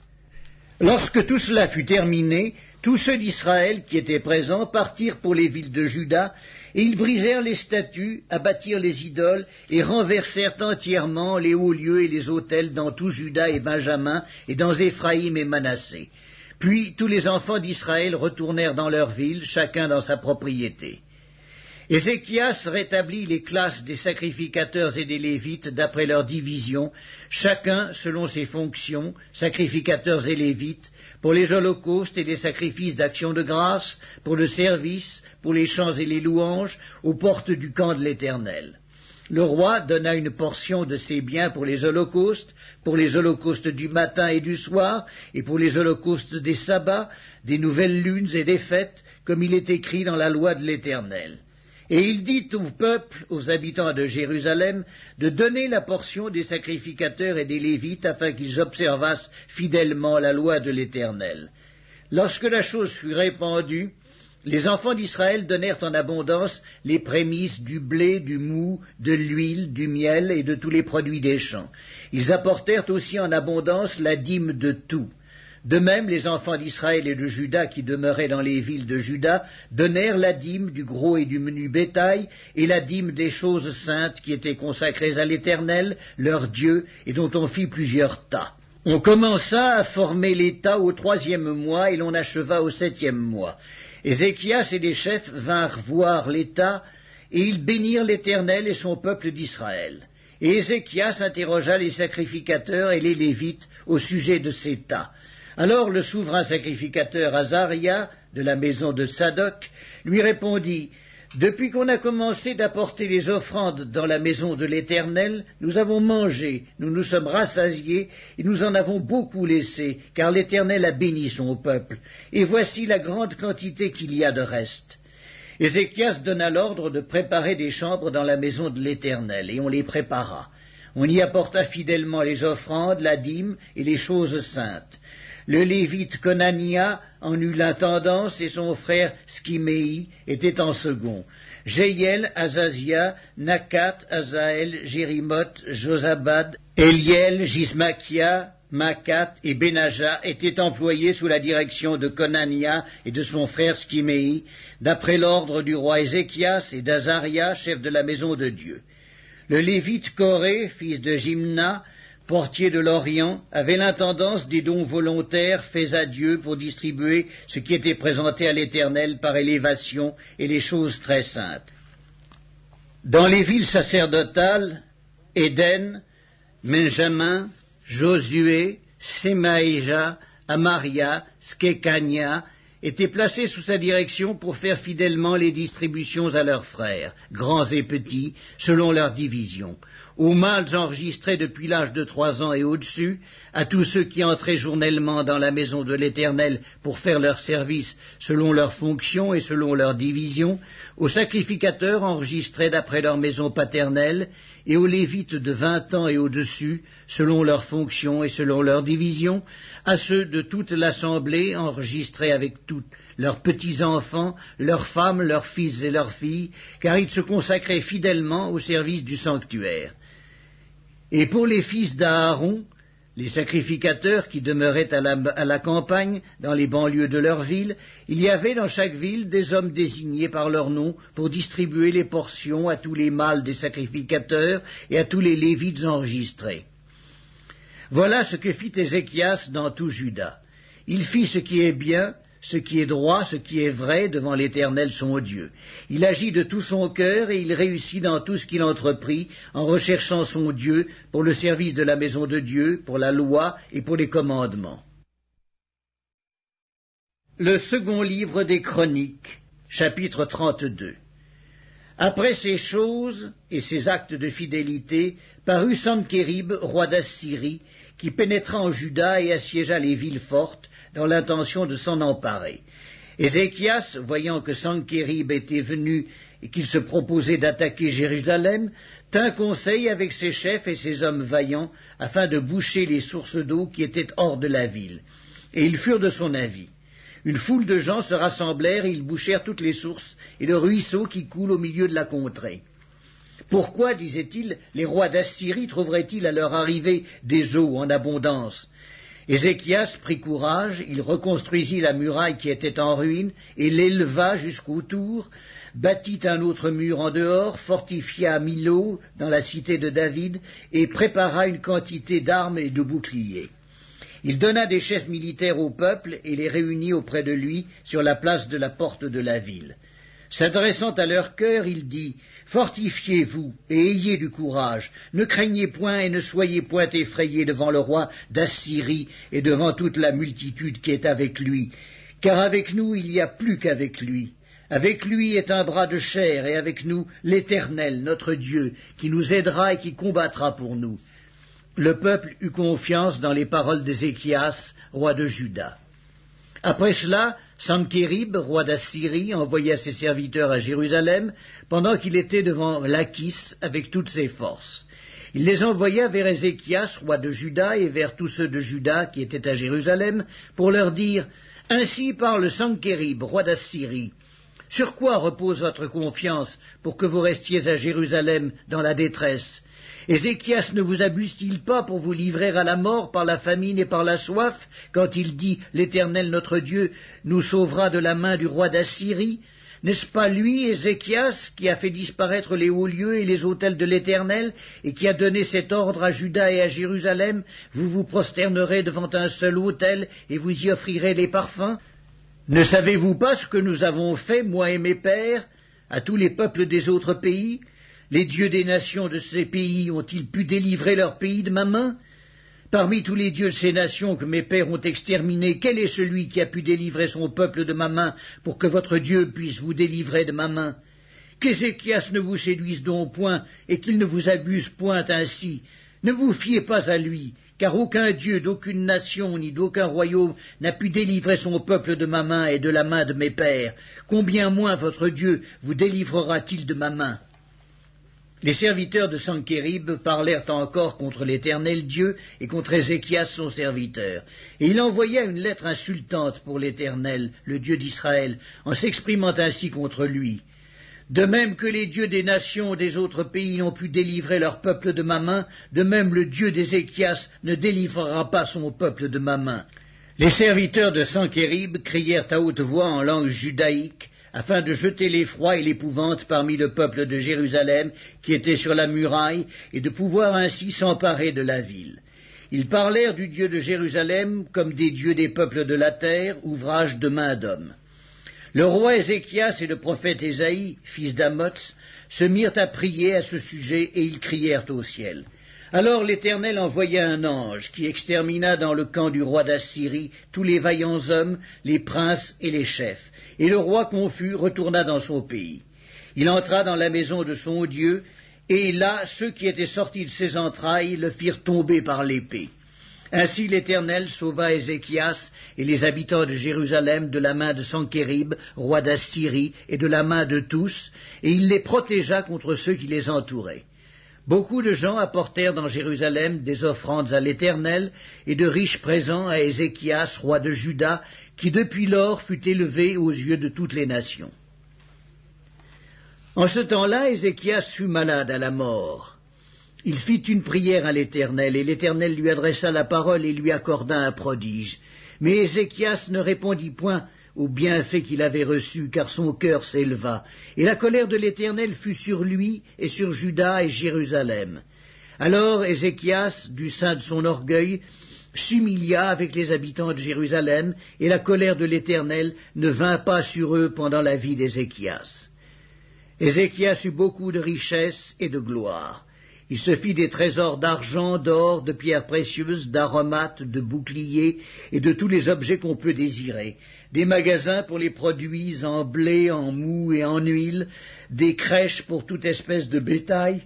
Lorsque tout cela fut terminé, tous ceux d'Israël qui étaient présents partirent pour les villes de Juda, et ils brisèrent les statues, abattirent les idoles, et renversèrent entièrement les hauts lieux et les autels dans tout Juda et Benjamin, et dans Éphraïm et Manassé. Puis tous les enfants d'Israël retournèrent dans leur ville, chacun dans sa propriété. Ézéchias rétablit les classes des sacrificateurs et des Lévites d'après leur division, chacun selon ses fonctions, sacrificateurs et Lévites, pour les holocaustes et les sacrifices d'action de grâce, pour le service, pour les chants et les louanges, aux portes du camp de l'Éternel. Le roi donna une portion de ses biens pour les holocaustes du matin et du soir, et pour les holocaustes des sabbats, des nouvelles lunes et des fêtes, comme il est écrit dans la loi de l'Éternel. Et il dit au peuple, aux habitants de Jérusalem, de donner la portion des sacrificateurs et des Lévites afin qu'ils observassent fidèlement la loi de l'Éternel. Lorsque la chose fut répandue, les enfants d'Israël donnèrent en abondance les prémices du blé, du mou, de l'huile, du miel et de tous les produits des champs. Ils apportèrent aussi en abondance la dîme de tout. De même, les enfants d'Israël et de Juda qui demeuraient dans les villes de Juda donnèrent la dîme du gros et du menu bétail et la dîme des choses saintes qui étaient consacrées à l'Éternel, leur Dieu, et dont on fit plusieurs tas. On commença à former les tas au 3e mois et l'on acheva au 7e mois. Ézéchias et les chefs vinrent voir les tas et ils bénirent l'Éternel et son peuple d'Israël. Et Ézéchias interrogea les sacrificateurs et les Lévites au sujet de ces tas. Alors le souverain sacrificateur Azaria, de la maison de Sadoc, lui répondit « Depuis qu'on a commencé d'apporter les offrandes dans la maison de l'Éternel, nous avons mangé, nous nous sommes rassasiés, et nous en avons beaucoup laissé, car l'Éternel a béni son peuple, et voici la grande quantité qu'il y a de reste. » Ézéchias donna l'ordre de préparer des chambres dans la maison de l'Éternel, et on les prépara. On y apporta fidèlement les offrandes, la dîme et les choses saintes. Le Lévite Conania en eut l'intendance et son frère Skiméi était en second. Jéiel, Azazia, Nakat, Azaël, Jérimoth, Josabad, Eliel, Gismakia, Makat et Benaja étaient employés sous la direction de Conania et de son frère Skiméi, d'après l'ordre du roi Ézéchias et d'Azaria, chef de la maison de Dieu. Le Lévite Coré, fils de Jimna, portier de l'Orient, avait l'intendance des dons volontaires faits à Dieu pour distribuer ce qui était présenté à l'Éternel par élévation et les choses très saintes. Dans les villes sacerdotales, Éden, Benjamin, Josué, Semaïja, Amaria, Skekania étaient placés sous sa direction pour faire fidèlement les distributions à leurs frères, grands et petits, selon leur division. Aux mâles enregistrés depuis l'âge de 3 ans et au-dessus, à tous ceux qui entraient journellement dans la maison de l'Éternel pour faire leur service selon leurs fonctions et selon leur division, aux sacrificateurs enregistrés d'après leur maison paternelle, et aux Lévites de 20 ans et au-dessus, selon leurs fonctions et selon leur division, à ceux de toute l'assemblée enregistrés avec tous leurs petits-enfants, leurs femmes, leurs fils et leurs filles, car ils se consacraient fidèlement au service du sanctuaire. Et pour les fils d'Aaron, les sacrificateurs qui demeuraient à la campagne, dans les banlieues de leur ville, il y avait dans chaque ville des hommes désignés par leur nom pour distribuer les portions à tous les mâles des sacrificateurs et à tous les Lévites enregistrés. Voilà ce que fit Ézéchias dans tout Juda. Il fit ce qui est bien, ce qui est droit, ce qui est vrai devant l'Éternel son Dieu. Il agit de tout son cœur et il réussit dans tout ce qu'il entreprit en recherchant son Dieu pour le service de la maison de Dieu, pour la loi et pour les commandements. Le second livre des Chroniques, chapitre 32. Après ces choses et ces actes de fidélité, parut Sankérib, roi d'Assyrie, qui pénétra en Juda et assiégea les villes fortes, dans l'intention de s'en emparer. Ézéchias, voyant que Sankérib était venu et qu'il se proposait d'attaquer Jérusalem, tint conseil avec ses chefs et ses hommes vaillants afin de boucher les sources d'eau qui étaient hors de la ville. Et ils furent de son avis. Une foule de gens se rassemblèrent et ils bouchèrent toutes les sources et le ruisseau qui coule au milieu de la contrée. Pourquoi, disait-il, les rois d'Assyrie trouveraient-ils à leur arrivée des eaux en abondance? Ézéchias prit courage, il reconstruisit la muraille qui était en ruine et l'éleva jusqu'au tour, bâtit un autre mur en dehors, fortifia Milo dans la cité de David et prépara une quantité d'armes et de boucliers. Il donna des chefs militaires au peuple et les réunit auprès de lui sur la place de la porte de la ville. S'adressant à leur cœur, il dit « Fortifiez-vous et ayez du courage, ne craignez point et ne soyez point effrayés devant le roi d'Assyrie et devant toute la multitude qui est avec lui, car avec nous il n'y a plus qu'avec lui. Avec lui est un bras de chair et avec nous l'Éternel, notre Dieu, qui nous aidera et qui combattra pour nous. » Le peuple eut confiance dans les paroles d'Ézéchias, roi de Juda. Après cela, Sankérib, roi d'Assyrie, envoya ses serviteurs à Jérusalem, pendant qu'il était devant Lachis avec toutes ses forces. Il les envoya vers Ézéchias, roi de Juda, et vers tous ceux de Juda qui étaient à Jérusalem, pour leur dire « Ainsi parle Sankérib, roi d'Assyrie. Sur quoi repose votre confiance pour que vous restiez à Jérusalem dans la détresse ? Ézéchias ne vous abuse-t-il pas pour vous livrer à la mort par la famine et par la soif, quand il dit « L'Éternel notre Dieu nous sauvera de la main du roi d'Assyrie » N'est-ce pas lui, Ézéchias, qui a fait disparaître les hauts lieux et les autels de l'Éternel, et qui a donné cet ordre à Juda et à Jérusalem? Vous vous prosternerez devant un seul autel, et vous y offrirez des parfums. Ne savez-vous pas ce que nous avons fait, moi et mes pères, à tous les peuples des autres pays? Les dieux des nations de ces pays ont-ils pu délivrer leur pays de ma main? Parmi tous les dieux de ces nations que mes pères ont exterminés, quel est celui qui a pu délivrer son peuple de ma main pour que votre Dieu puisse vous délivrer de ma main? Qu'Ézéchias ne vous séduise donc point et qu'il ne vous abuse point ainsi. Ne vous fiez pas à lui, car aucun dieu d'aucune nation ni d'aucun royaume n'a pu délivrer son peuple de ma main et de la main de mes pères. Combien moins votre Dieu vous délivrera-t-il de ma main? Les serviteurs de Sankérib parlèrent encore contre l'Éternel Dieu et contre Ézéchias son serviteur, et il envoya une lettre insultante pour l'Éternel, le Dieu d'Israël, en s'exprimant ainsi contre lui. De même que les dieux des nations des autres pays n'ont pu délivrer leur peuple de ma main, de même le Dieu d'Ézéchias ne délivrera pas son peuple de ma main. Les serviteurs de Sankérib crièrent à haute voix en langue judaïque, afin de jeter l'effroi et l'épouvante parmi le peuple de Jérusalem qui était sur la muraille, et de pouvoir ainsi s'emparer de la ville. Ils parlèrent du Dieu de Jérusalem comme des dieux des peuples de la terre, ouvrage de main d'homme. Le roi Ézéchias et le prophète Ésaïe, fils d'Amoz, se mirent à prier à ce sujet, et ils crièrent au ciel. Alors l'Éternel envoya un ange qui extermina dans le camp du roi d'Assyrie tous les vaillants hommes, les princes et les chefs, et le roi confus retourna dans son pays. Il entra dans la maison de son Dieu, et là ceux qui étaient sortis de ses entrailles le firent tomber par l'épée. Ainsi l'Éternel sauva Ézéchias et les habitants de Jérusalem de la main de Sankérib, roi d'Assyrie, et de la main de tous, et il les protégea contre ceux qui les entouraient. Beaucoup de gens apportèrent dans Jérusalem des offrandes à l'Éternel et de riches présents à Ézéchias, roi de Juda, qui depuis lors fut élevé aux yeux de toutes les nations. En ce temps-là, Ézéchias fut malade à la mort. Il fit une prière à l'Éternel, et l'Éternel lui adressa la parole et lui accorda un prodige. Mais Ézéchias ne répondit point au bienfait qu'il avait reçu, car son cœur s'éleva, et la colère de l'Éternel fut sur lui et sur Juda et Jérusalem. Alors Ézéchias, du sein de son orgueil, s'humilia avec les habitants de Jérusalem, et la colère de l'Éternel ne vint pas sur eux pendant la vie d'Ézéchias. Ézéchias eut beaucoup de richesses et de gloire. Il se fit des trésors d'argent, d'or, de pierres précieuses, d'aromates, de boucliers et de tous les objets qu'on peut désirer, des magasins pour les produits en blé, en mou et en huile, des crèches pour toute espèce de bétail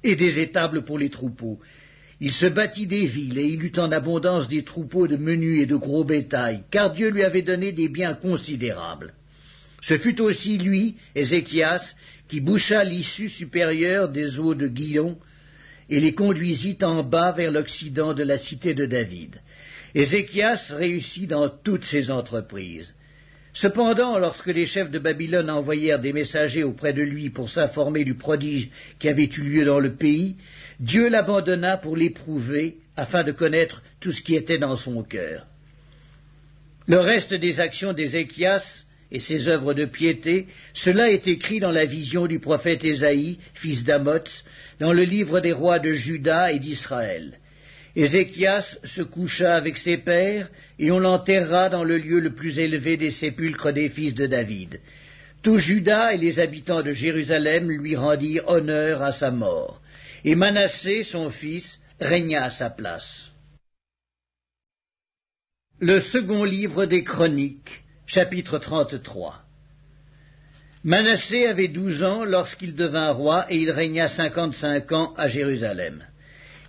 et des étables pour les troupeaux. Il se bâtit des villes et il eut en abondance des troupeaux de menu et de gros bétail, car Dieu lui avait donné des biens considérables. Ce fut aussi lui, Ézéchias, qui boucha l'issue supérieure des eaux de Guillon et les conduisit en bas vers l'occident de la cité de David. Ézéchias réussit dans toutes ses entreprises. Cependant, lorsque les chefs de Babylone envoyèrent des messagers auprès de lui pour s'informer du prodige qui avait eu lieu dans le pays, Dieu l'abandonna pour l'éprouver, afin de connaître tout ce qui était dans son cœur. Le reste des actions d'Ézéchias et ses œuvres de piété, cela est écrit dans la vision du prophète Ésaïe, fils d'Amoz, dans le livre des rois de Juda et d'Israël. Ézéchias se coucha avec ses pères, et on l'enterra dans le lieu le plus élevé des sépulcres des fils de David. Tout Juda et les habitants de Jérusalem lui rendirent honneur à sa mort, et Manassé, son fils, régna à sa place. Le second livre des Chroniques, chapitre 33. Manassé avait 12 ans lorsqu'il devint roi, et il régna 55 ans à Jérusalem.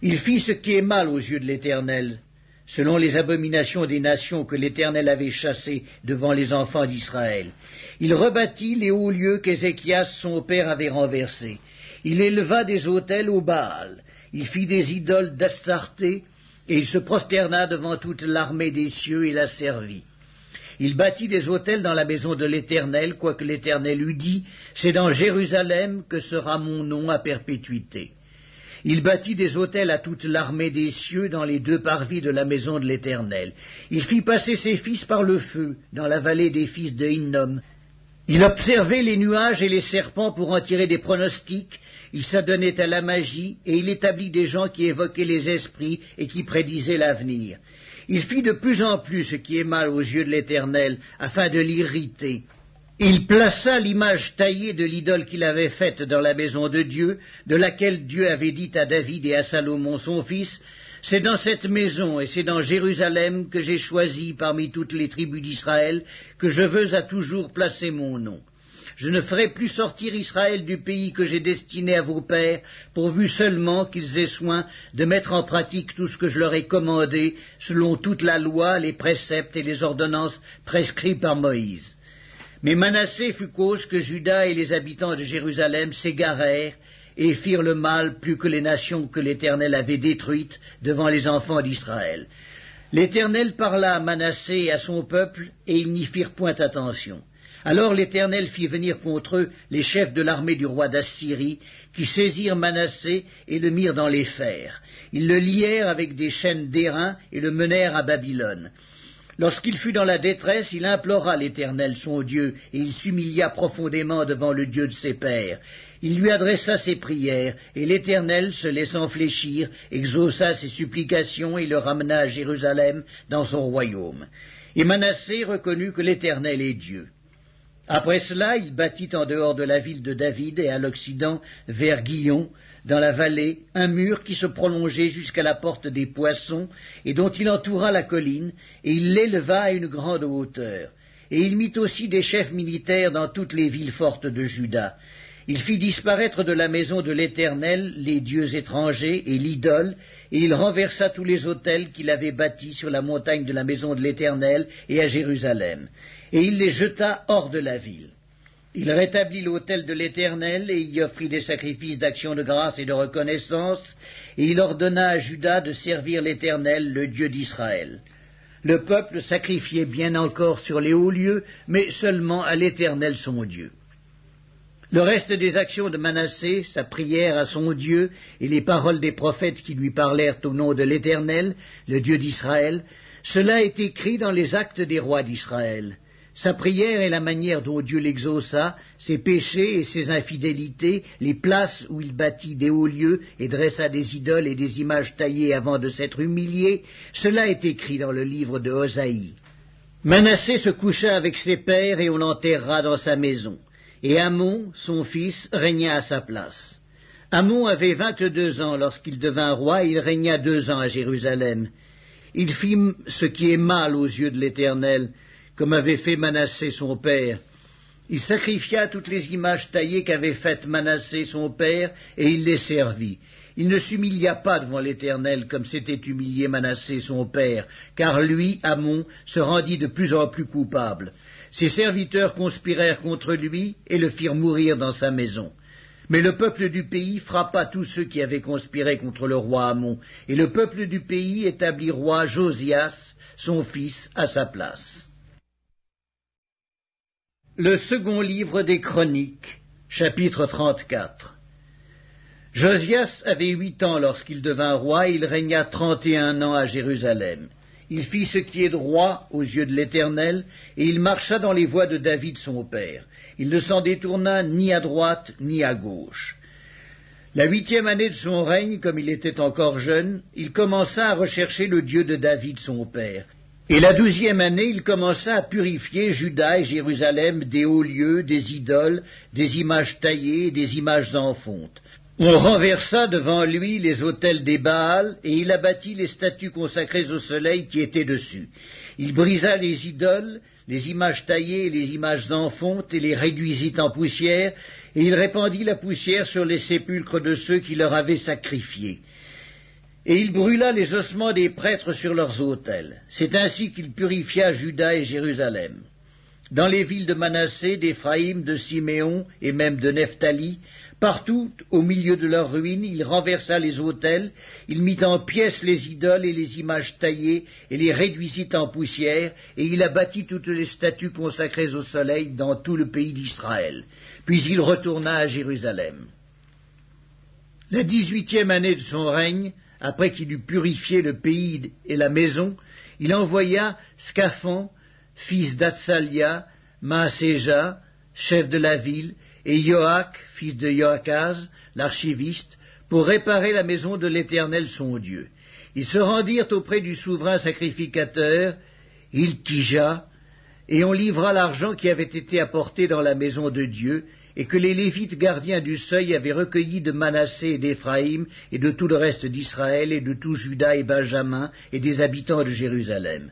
Il fit ce qui est mal aux yeux de l'Éternel, selon les abominations des nations que l'Éternel avait chassées devant les enfants d'Israël. Il rebâtit les hauts lieux qu'Ézéchias son père avait renversés. Il éleva des autels au Baal. Il fit des idoles d'Astarté, et il se prosterna devant toute l'armée des cieux et la servit. Il bâtit des autels dans la maison de l'Éternel, quoique l'Éternel eût dit, « C'est dans Jérusalem que sera mon nom à perpétuité. » Il bâtit des autels à toute l'armée des cieux dans les 2 parvis de la maison de l'Éternel. Il fit passer ses fils par le feu dans la vallée des fils de Hinnom. Il observait les nuages et les serpents pour en tirer des pronostics. Il s'adonnait à la magie, et il établit des gens qui évoquaient les esprits et qui prédisaient l'avenir. Il fit de plus en plus ce qui est mal aux yeux de l'Éternel, afin de l'irriter. Il plaça l'image taillée de l'idole qu'il avait faite dans la maison de Dieu, de laquelle Dieu avait dit à David et à Salomon son fils, « C'est dans cette maison et c'est dans Jérusalem que j'ai choisi parmi toutes les tribus d'Israël que je veux à toujours placer mon nom. Je ne ferai plus sortir Israël du pays que j'ai destiné à vos pères, pourvu seulement qu'ils aient soin de mettre en pratique tout ce que je leur ai commandé, selon toute la loi, les préceptes et les ordonnances prescrits par Moïse. » Mais Manassé fut cause que Juda et les habitants de Jérusalem s'égarèrent et firent le mal plus que les nations que l'Éternel avait détruites devant les enfants d'Israël. L'Éternel parla à Manassé et à son peuple, et ils n'y firent point attention. Alors l'Éternel fit venir contre eux les chefs de l'armée du roi d'Assyrie, qui saisirent Manassé et le mirent dans les fers. Ils le lièrent avec des chaînes d'airain et le menèrent à Babylone. Lorsqu'il fut dans la détresse, il implora l'Éternel son Dieu, et il s'humilia profondément devant le Dieu de ses pères. Il lui adressa ses prières, et l'Éternel, se laissant fléchir, exauça ses supplications et le ramena à Jérusalem dans son royaume. Et Manassé reconnut que l'Éternel est Dieu. Après cela, il bâtit en dehors de la ville de David et à l'occident, vers Guillon, dans la vallée, un mur qui se prolongeait jusqu'à la porte des Poissons, et dont il entoura la colline, et il l'éleva à une grande hauteur. Et il mit aussi des chefs militaires dans toutes les villes fortes de Juda. Il fit disparaître de la maison de l'Éternel les dieux étrangers et l'idole, et il renversa tous les autels qu'il avait bâtis sur la montagne de la maison de l'Éternel et à Jérusalem, et il les jeta hors de la ville. Il rétablit l'autel de l'Éternel, et il y offrit des sacrifices d'action de grâce et de reconnaissance, et il ordonna à Juda de servir l'Éternel, le Dieu d'Israël. Le peuple sacrifiait bien encore sur les hauts lieux, mais seulement à l'Éternel son Dieu. Le reste des actions de Manassé, sa prière à son Dieu, et les paroles des prophètes qui lui parlèrent au nom de l'Éternel, le Dieu d'Israël, cela est écrit dans les actes des rois d'Israël. Sa prière et la manière dont Dieu l'exauça, ses péchés et ses infidélités, les places où il bâtit des hauts lieux et dressa des idoles et des images taillées avant de s'être humilié, cela est écrit dans le livre de Osaïe. Manassé se coucha avec ses pères et on l'enterra dans sa maison. Et Amon, son fils, régna à sa place. Amon avait 22 ans lorsqu'il devint roi, et il régna 2 ans à Jérusalem. Il fit ce qui est mal aux yeux de l'Éternel, comme avait fait Manassé son père. Il sacrifia toutes les images taillées qu'avait faites Manassé son père, et il les servit. Il ne s'humilia pas devant l'Éternel comme s'était humilié Manassé son père, car lui, Amon, se rendit de plus en plus coupable. Ses serviteurs conspirèrent contre lui et le firent mourir dans sa maison. Mais le peuple du pays frappa tous ceux qui avaient conspiré contre le roi Amon, et le peuple du pays établit roi Josias, son fils, à sa place. Le second livre des Chroniques, chapitre 34. Josias avait 8 ans lorsqu'il devint roi, et il régna 31 ans à Jérusalem. Il fit ce qui est droit aux yeux de l'Éternel, et il marcha dans les voies de David son père. Il ne s'en détourna ni à droite ni à gauche. La 8e année de son règne, comme il était encore jeune, il commença à rechercher le Dieu de David son père. Et la 12e année, il commença à purifier Juda et Jérusalem des hauts lieux, des idoles, des images taillées et des images en fonte. On renversa devant lui les autels des Baals, et il abattit les statues consacrées au soleil qui étaient dessus. Il brisa les idoles, les images taillées et les images en fonte, et les réduisit en poussière, et il répandit la poussière sur les sépulcres de ceux qui leur avaient sacrifié. Et il brûla les ossements des prêtres sur leurs autels. C'est ainsi qu'il purifia Juda et Jérusalem. Dans les villes de Manassé, d'Éphraïm, de Siméon et même de Nephtali, partout, au milieu de leurs ruines, il renversa les autels, il mit en pièces les idoles et les images taillées, et les réduisit en poussière, et il abattit toutes les statues consacrées au soleil dans tout le pays d'Israël. Puis il retourna à Jérusalem. La 18e année de son règne, après qu'il eut purifié le pays et la maison, il envoya Scaphon, fils d'Atsalia, Maaséja, chef de la ville, et Joach, fils de Joachaz, l'archiviste, pour réparer la maison de l'Éternel son Dieu. Ils se rendirent auprès du souverain sacrificateur, Hilkija, et on livra l'argent qui avait été apporté dans la maison de Dieu, et que les Lévites gardiens du seuil avaient recueilli de Manassé et d'Éphraïm, et de tout le reste d'Israël, et de tout Juda et Benjamin, et des habitants de Jérusalem.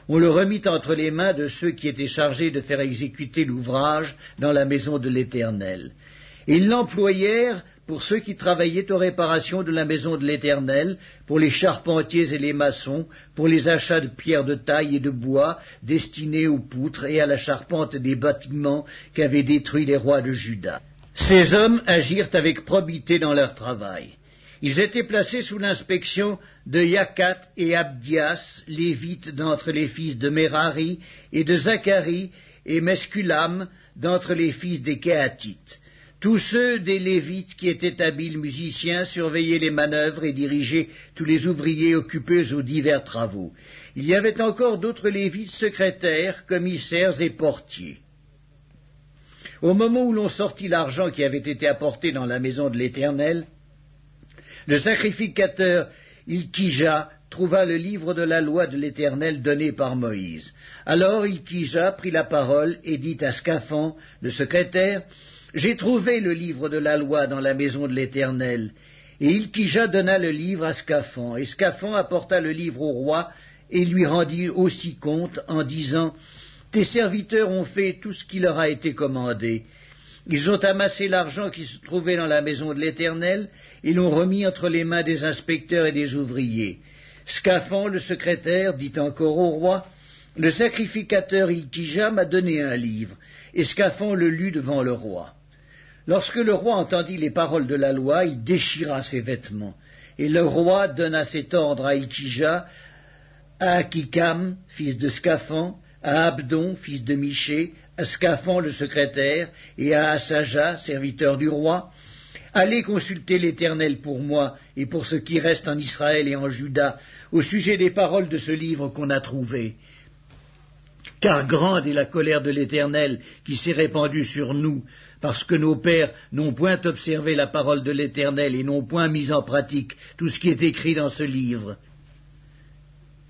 On le remit entre les mains de ceux qui étaient chargés de faire exécuter l'ouvrage dans la maison de l'Éternel. Et ils l'employèrent pour ceux qui travaillaient aux réparations de la maison de l'Éternel, pour les charpentiers et les maçons, pour les achats de pierres de taille et de bois destinés aux poutres et à la charpente des bâtiments qu'avaient détruits les rois de Juda. Ces hommes agirent avec probité dans leur travail. Ils étaient placés sous l'inspection de Yakat et Abdias, lévites d'entre les fils de Merari, et de Zacharie et Mesculam d'entre les fils des Kéatites. Tous ceux des Lévites qui étaient habiles musiciens surveillaient les manœuvres et dirigeaient tous les ouvriers occupés aux divers travaux. Il y avait encore d'autres Lévites secrétaires, commissaires et portiers. Au moment où l'on sortit l'argent qui avait été apporté dans la maison de l'Éternel, le sacrificateur Hilkija trouva le livre de la loi de l'Éternel donné par Moïse. Alors Hilkija prit la parole et dit à Scaphon, le secrétaire, « J'ai trouvé le livre de la loi dans la maison de l'Éternel. » Et Hilkija donna le livre à Scaphon, et Scaphon apporta le livre au roi et lui rendit aussi compte en disant, « Tes serviteurs ont fait tout ce qui leur a été commandé. Ils ont amassé l'argent qui se trouvait dans la maison de l'Éternel et l'ont remis entre les mains des inspecteurs et des ouvriers. » Scaphon, le secrétaire, dit encore au roi, « Le sacrificateur Hilkija m'a donné un livre. » Et Scaphon le lut devant le roi. Lorsque le roi entendit les paroles de la loi, il déchira ses vêtements. Et le roi donna cet ordre à Hilkija, à Akikam, fils de Scaphon, à Abdon, fils de Miché, à Scaphon le secrétaire, et à Asaja, serviteur du roi, « Allez consulter l'Éternel pour moi et pour ce qui reste en Israël et en Juda, au sujet des paroles de ce livre qu'on a trouvé. Car grande est la colère de l'Éternel qui s'est répandue sur nous, parce que nos pères n'ont point observé la parole de l'Éternel et n'ont point mis en pratique tout ce qui est écrit dans ce livre. »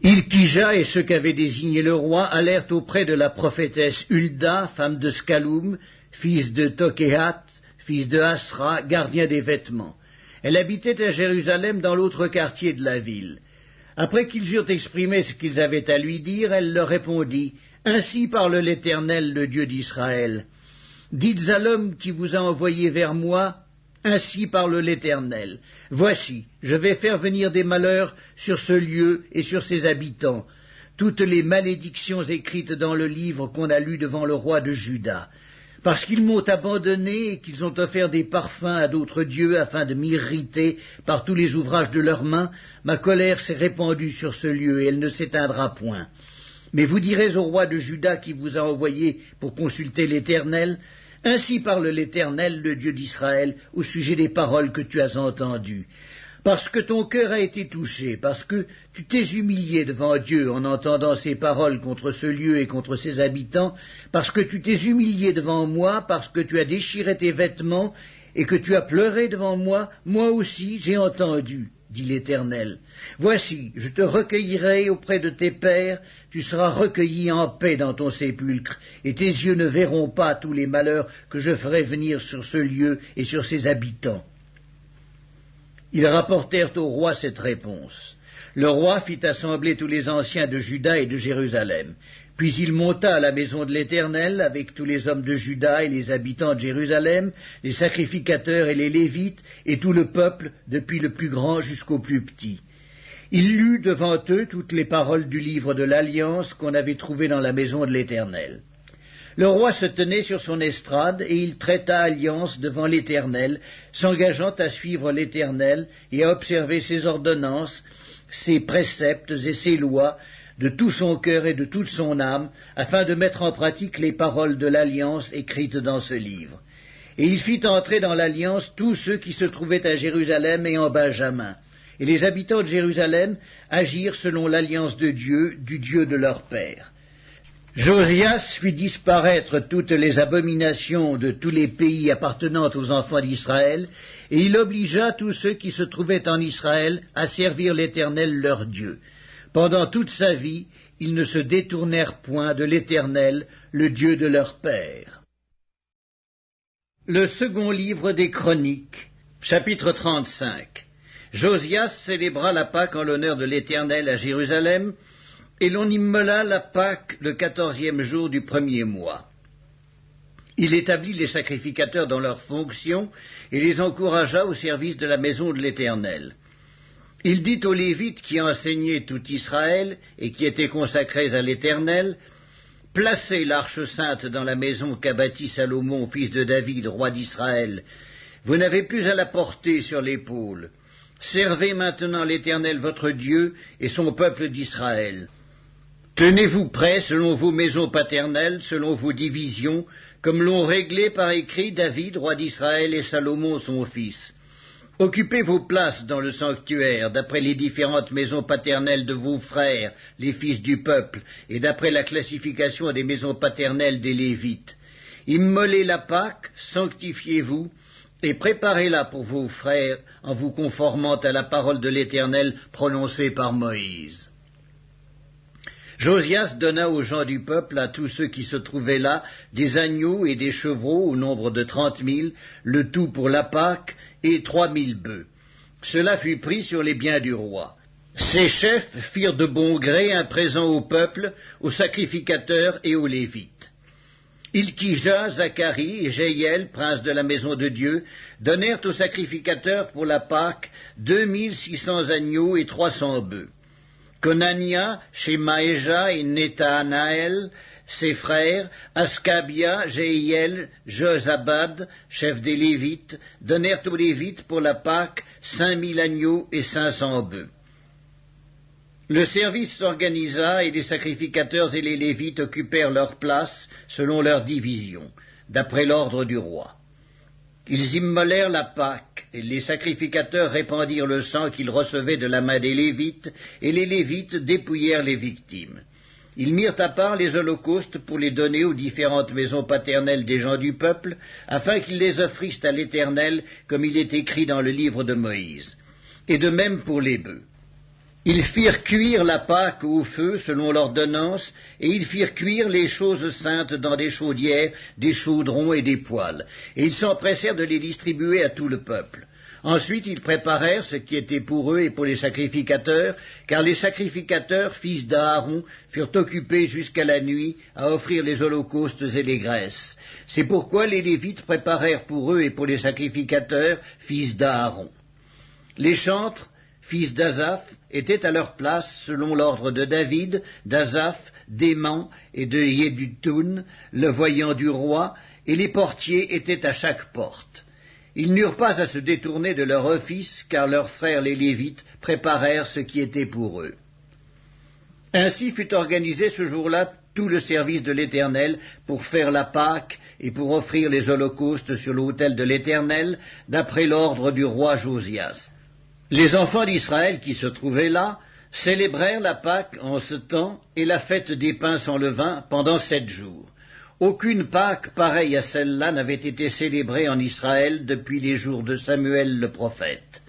Hilkija et ceux qu'avait désigné le roi allèrent auprès de la prophétesse Hulda, femme de Scaloum, fils de Tokéhat, fils de Asra, gardien des vêtements. Elle habitait à Jérusalem dans l'autre quartier de la ville. Après qu'ils eurent exprimé ce qu'ils avaient à lui dire, elle leur répondit, « Ainsi parle l'Éternel, le Dieu d'Israël. Dites à l'homme qui vous a envoyé vers moi, ainsi parle l'Éternel. Voici, je vais faire venir des malheurs sur ce lieu et sur ses habitants. toutes les malédictions écrites dans le livre qu'on a lu devant le roi de Juda. Parce qu'ils m'ont abandonné et qu'ils ont offert des parfums à d'autres dieux afin de m'irriter par tous les ouvrages de leurs mains, ma colère s'est répandue sur ce lieu et elle ne s'éteindra point. Mais vous direz au roi de Juda qui vous a envoyé pour consulter l'Éternel, « Ainsi parle l'Éternel, le Dieu d'Israël, au sujet des paroles que tu as entendues. Parce que ton cœur a été touché, parce que tu t'es humilié devant Dieu en entendant ces paroles contre ce lieu et contre ses habitants, parce que tu t'es humilié devant moi, parce que tu as déchiré tes vêtements et que tu as pleuré devant moi, moi aussi j'ai entendu, dit l'Éternel. Voici, je te recueillerai auprès de tes pères, tu seras recueilli en paix dans ton sépulcre, et tes yeux ne verront pas tous les malheurs que je ferai venir sur ce lieu et sur ses habitants. » Ils rapportèrent au roi cette réponse. Le roi fit assembler tous les anciens de Juda et de Jérusalem. Puis il monta à la maison de l'Éternel avec tous les hommes de Juda et les habitants de Jérusalem, les sacrificateurs et les Lévites, et tout le peuple, depuis le plus grand jusqu'au plus petit. Il lut devant eux toutes les paroles du livre de l'Alliance qu'on avait trouvé dans la maison de l'Éternel. Le roi se tenait sur son estrade, et il traita alliance devant l'Éternel, s'engageant à suivre l'Éternel et à observer ses ordonnances, ses préceptes et ses lois, de tout son cœur et de toute son âme, afin de mettre en pratique les paroles de l'alliance écrites dans ce livre. Et il fit entrer dans l'alliance tous ceux qui se trouvaient à Jérusalem et en Benjamin. Et les habitants de Jérusalem agirent selon l'alliance de Dieu, du Dieu de leur père. Josias fit disparaître toutes les abominations de tous les pays appartenant aux enfants d'Israël, et il obligea tous ceux qui se trouvaient en Israël à servir l'Éternel leur Dieu. Pendant toute sa vie, ils ne se détournèrent point de l'Éternel, le Dieu de leur père. Le second livre des Chroniques, chapitre 35. Josias célébra la Pâque en l'honneur de l'Éternel à Jérusalem, et l'on immola la Pâque le 14e jour du premier mois. Il établit les sacrificateurs dans leurs fonctions et les encouragea au service de la maison de l'Éternel. Il dit aux Lévites qui enseignaient tout Israël et qui étaient consacrés à l'Éternel, « Placez l'arche sainte dans la maison qu'a bâtie Salomon, fils de David, roi d'Israël. Vous n'avez plus à la porter sur l'épaule. Servez maintenant l'Éternel votre Dieu et son peuple d'Israël. Tenez-vous prêts selon vos maisons paternelles, selon vos divisions, comme l'ont réglé par écrit David, roi d'Israël, et Salomon son fils. Occupez vos places dans le sanctuaire, d'après les différentes maisons paternelles de vos frères, les fils du peuple, et d'après la classification des maisons paternelles des Lévites. Immolez la Pâque, sanctifiez-vous, et préparez-la pour vos frères, en vous conformant à la parole de l'Éternel prononcée par Moïse. » Josias donna aux gens du peuple, à tous ceux qui se trouvaient là, des agneaux et des chevreaux au nombre de 30 000, le tout pour la Pâque, et 3 000 bœufs. Cela fut pris sur les biens du roi. Ses chefs firent de bon gré un présent au peuple, aux sacrificateurs et aux Lévites. Ilkija, Zacharie et Jéhiel, princes de la maison de Dieu, donnèrent aux sacrificateurs pour la Pâque 2600 agneaux et 300 bœufs. Conania, Shemaéja et Netanaël, ses frères, Ascabia, Jéhiel, Jozabad, chef des Lévites, donnèrent aux Lévites pour la Pâque 5000 agneaux et 500 bœufs. Le service s'organisa et les sacrificateurs et les Lévites occupèrent leur place selon leur division, d'après l'ordre du roi. Ils immolèrent la Pâque, et les sacrificateurs répandirent le sang qu'ils recevaient de la main des Lévites, et les Lévites dépouillèrent les victimes. Ils mirent à part les holocaustes pour les donner aux différentes maisons paternelles des gens du peuple, afin qu'ils les offrissent à l'Éternel, comme il est écrit dans le livre de Moïse. Et de même pour les bœufs. Ils firent cuire la Pâque au feu, selon l'ordonnance, et ils firent cuire les choses saintes dans des chaudières, des chaudrons et des poêles. Et ils s'empressèrent de les distribuer à tout le peuple. Ensuite, ils préparèrent ce qui était pour eux et pour les sacrificateurs, car les sacrificateurs, fils d'Aaron, furent occupés jusqu'à la nuit à offrir les holocaustes et les graisses. C'est pourquoi les Lévites préparèrent pour eux et pour les sacrificateurs, fils d'Aaron. Les chantres fils d'Asaph, étaient à leur place selon l'ordre de David, d'Asaph, d'Héman et de Yéduthun, le voyant du roi, et les portiers étaient à chaque porte. Ils n'eurent pas à se détourner de leur office, car leurs frères les Lévites préparèrent ce qui était pour eux. Ainsi fut organisé ce jour-là tout le service de l'Éternel pour faire la Pâque et pour offrir les holocaustes sur l'autel de l'Éternel, d'après l'ordre du roi Josias. Les enfants d'Israël qui se trouvaient là célébrèrent la Pâque en ce temps et la fête des pains sans levain pendant 7 jours. Aucune Pâque pareille à celle-là n'avait été célébrée en Israël depuis les jours de Samuel le prophète.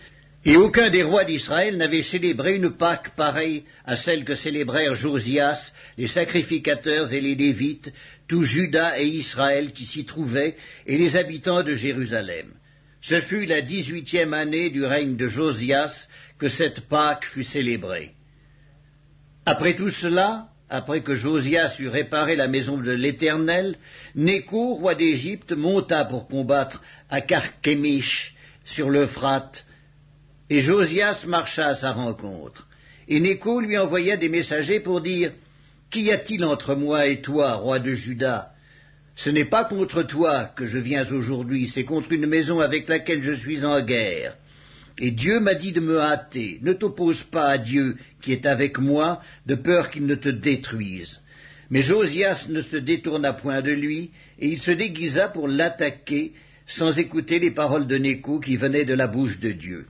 Et aucun des rois d'Israël n'avait célébré une Pâque pareille à celle que célébrèrent Josias, les sacrificateurs et les Lévites, tout Juda et Israël qui s'y trouvaient, et les habitants de Jérusalem. Ce fut la 18e année du règne de Josias que cette Pâque fut célébrée. Après tout cela, après que Josias eut réparé la maison de l'Éternel, Nécho, roi d'Égypte, monta pour combattre à Carchemish sur l'Euphrate, et Josias marcha à sa rencontre. Et Nécho lui envoya des messagers pour dire « Qu'y a-t-il entre moi et toi, roi de Juda ? Ce n'est pas contre toi que je viens aujourd'hui, c'est contre une maison avec laquelle je suis en guerre. Et Dieu m'a dit de me hâter. Ne t'oppose pas à Dieu qui est avec moi, de peur qu'il ne te détruise. » Mais Josias ne se détourna point de lui, et il se déguisa pour l'attaquer, sans écouter les paroles de Nécho qui venaient de la bouche de Dieu.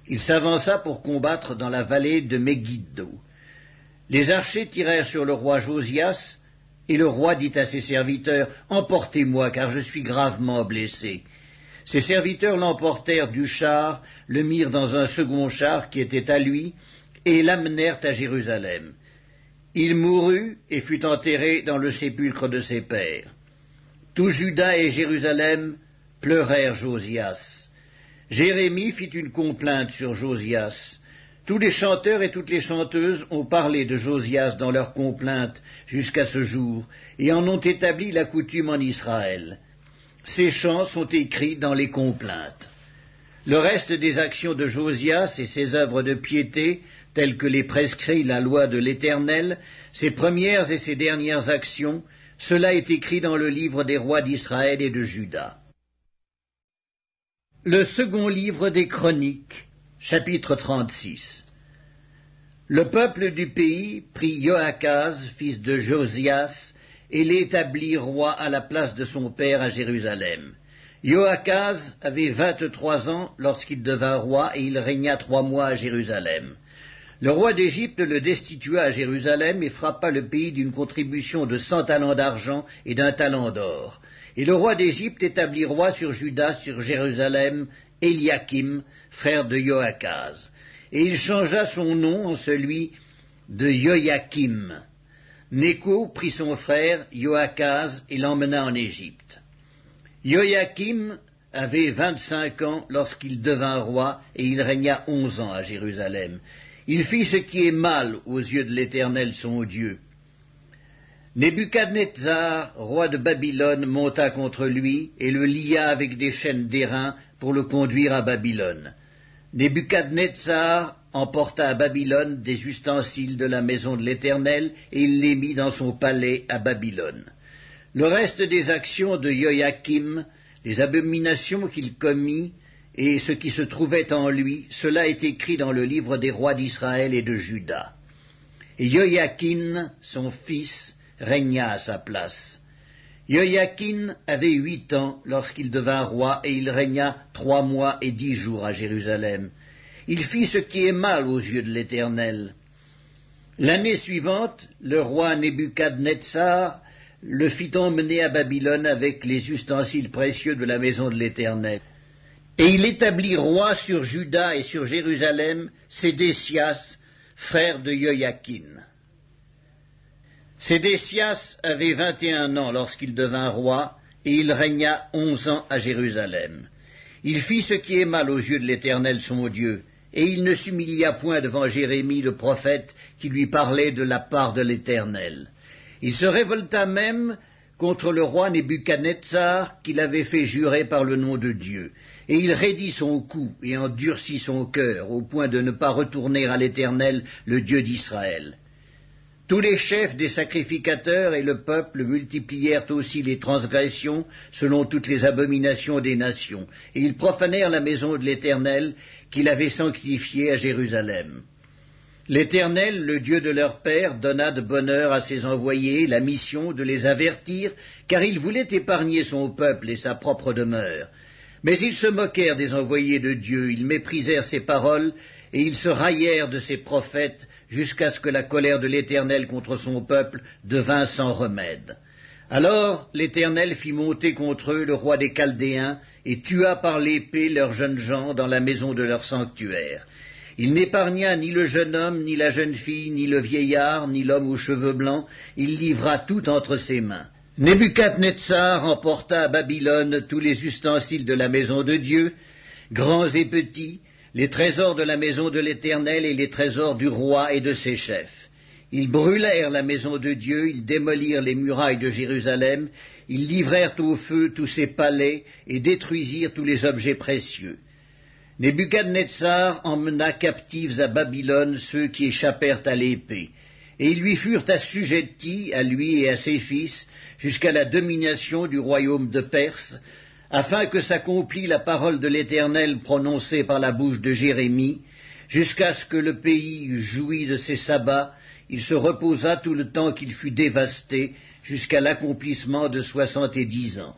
Il s'avança pour combattre dans la vallée de Megiddo. Les archers tirèrent sur le roi Josias, et le roi dit à ses serviteurs « Emportez-moi, car je suis gravement blessé. » Ses serviteurs l'emportèrent du char, le mirent dans un second char qui était à lui, et l'amenèrent à Jérusalem. Il mourut et fut enterré dans le sépulcre de ses pères. Tout Juda et Jérusalem pleurèrent Josias. Jérémie fit une complainte sur Josias. Tous les chanteurs et toutes les chanteuses ont parlé de Josias dans leurs complaintes jusqu'à ce jour, et en ont établi la coutume en Israël. Ces chants sont écrits dans les complaintes. Le reste des actions de Josias et ses œuvres de piété, telles que les prescrit la loi de l'Éternel, ses premières et ses dernières actions, cela est écrit dans le livre des rois d'Israël et de Juda. Le second livre des Chroniques, chapitre 36. Le peuple du pays prit Joachaz, fils de Josias, et l'établit roi à la place de son père à Jérusalem. Joachaz avait 23 ans lorsqu'il devint roi, et il régna 3 mois à Jérusalem. Le roi d'Égypte le destitua à Jérusalem et frappa le pays d'une contribution de 100 talents d'argent et d'1 talent d'or. Et le roi d'Égypte établit roi sur Juda, sur Jérusalem, Éliakim, frère de Joachaz. Et il changea son nom en celui de Joachim. Nécho prit son frère Joachaz et l'emmena en Égypte. Joachim avait 25 ans lorsqu'il devint roi, et il régna 11 ans à Jérusalem. Il fit ce qui est mal aux yeux de l'Éternel son Dieu. Nebuchadnezzar, roi de Babylone, monta contre lui et le lia avec des chaînes d'airain pour le conduire à Babylone. Nebuchadnezzar emporta à Babylone des ustensiles de la maison de l'Éternel, et il les mit dans son palais à Babylone. Le reste des actions de Joachim, les abominations qu'il commit, et ce qui se trouvait en lui, cela est écrit dans le livre des rois d'Israël et de Juda. Et Joachim, son fils, régna à sa place. Joachim avait 8 ans lorsqu'il devint roi, et il régna 3 mois et 10 jours à Jérusalem. Il fit ce qui est mal aux yeux de l'Éternel. L'année suivante, le roi Nebuchadnezzar le fit emmener à Babylone avec les ustensiles précieux de la maison de l'Éternel. Et il établit roi sur Juda et sur Jérusalem Sédécias, frère de Joachim. Sédécias avait 21 ans lorsqu'il devint roi, et il régna 11 ans à Jérusalem. Il fit ce qui est mal aux yeux de l'Éternel son Dieu, et il ne s'humilia point devant Jérémie le prophète qui lui parlait de la part de l'Éternel. Il se révolta même contre le roi Nebuchadnezzar qu'il avait fait jurer par le nom de Dieu. et il raidit son cou et endurcit son cœur, au point de ne pas retourner à l'Éternel, le Dieu d'Israël. Tous les chefs des sacrificateurs et le peuple multiplièrent aussi les transgressions selon toutes les abominations des nations, et ils profanèrent la maison de l'Éternel qu'il avait sanctifiée à Jérusalem. L'Éternel, le Dieu de leur père, donna de bonne heure à ses envoyés la mission de les avertir, car il voulait épargner son peuple et sa propre demeure. Mais ils se moquèrent des envoyés de Dieu, ils méprisèrent ses paroles, et ils se raillèrent de ses prophètes, jusqu'à ce que la colère de l'Éternel contre son peuple devint sans remède. Alors l'Éternel fit monter contre eux le roi des Chaldéens, et tua par l'épée leurs jeunes gens dans la maison de leur sanctuaire. Il n'épargna ni le jeune homme, ni la jeune fille, ni le vieillard, ni l'homme aux cheveux blancs, il livra tout entre ses mains. Nebuchadnezzar emporta à Babylone tous les ustensiles de la maison de Dieu, grands et petits, les trésors de la maison de l'Éternel et les trésors du roi et de ses chefs. Ils brûlèrent la maison de Dieu, ils démolirent les murailles de Jérusalem, ils livrèrent au feu tous ses palais et détruisirent tous les objets précieux. Nebuchadnezzar emmena captifs à Babylone ceux qui échappèrent à l'épée, et ils lui furent assujettis, à lui et à ses fils, jusqu'à la domination du royaume de Perse, afin que s'accomplît la parole de l'Éternel prononcée par la bouche de Jérémie, jusqu'à ce que le pays eût joui de ses sabbats, il se reposa tout le temps qu'il fut dévasté, jusqu'à l'accomplissement de 70 ans.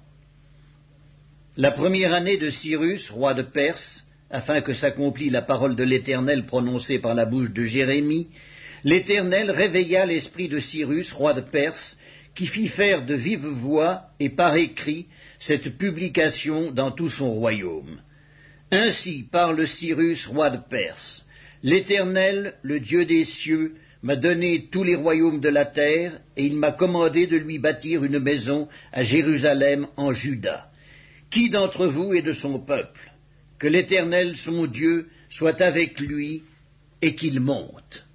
La première année de Cyrus, roi de Perse, afin que s'accomplît la parole de l'Éternel prononcée par la bouche de Jérémie, l'Éternel réveilla l'esprit de Cyrus, roi de Perse, qui fit faire de vive voix et par écrit cette publication dans tout son royaume. Ainsi parle Cyrus, roi de Perse. L'Éternel, le Dieu des cieux, m'a donné tous les royaumes de la terre, et il m'a commandé de lui bâtir une maison à Jérusalem en Juda. Qui d'entre vous est de son peuple? Que l'Éternel, son Dieu, soit avec lui, et qu'il monte.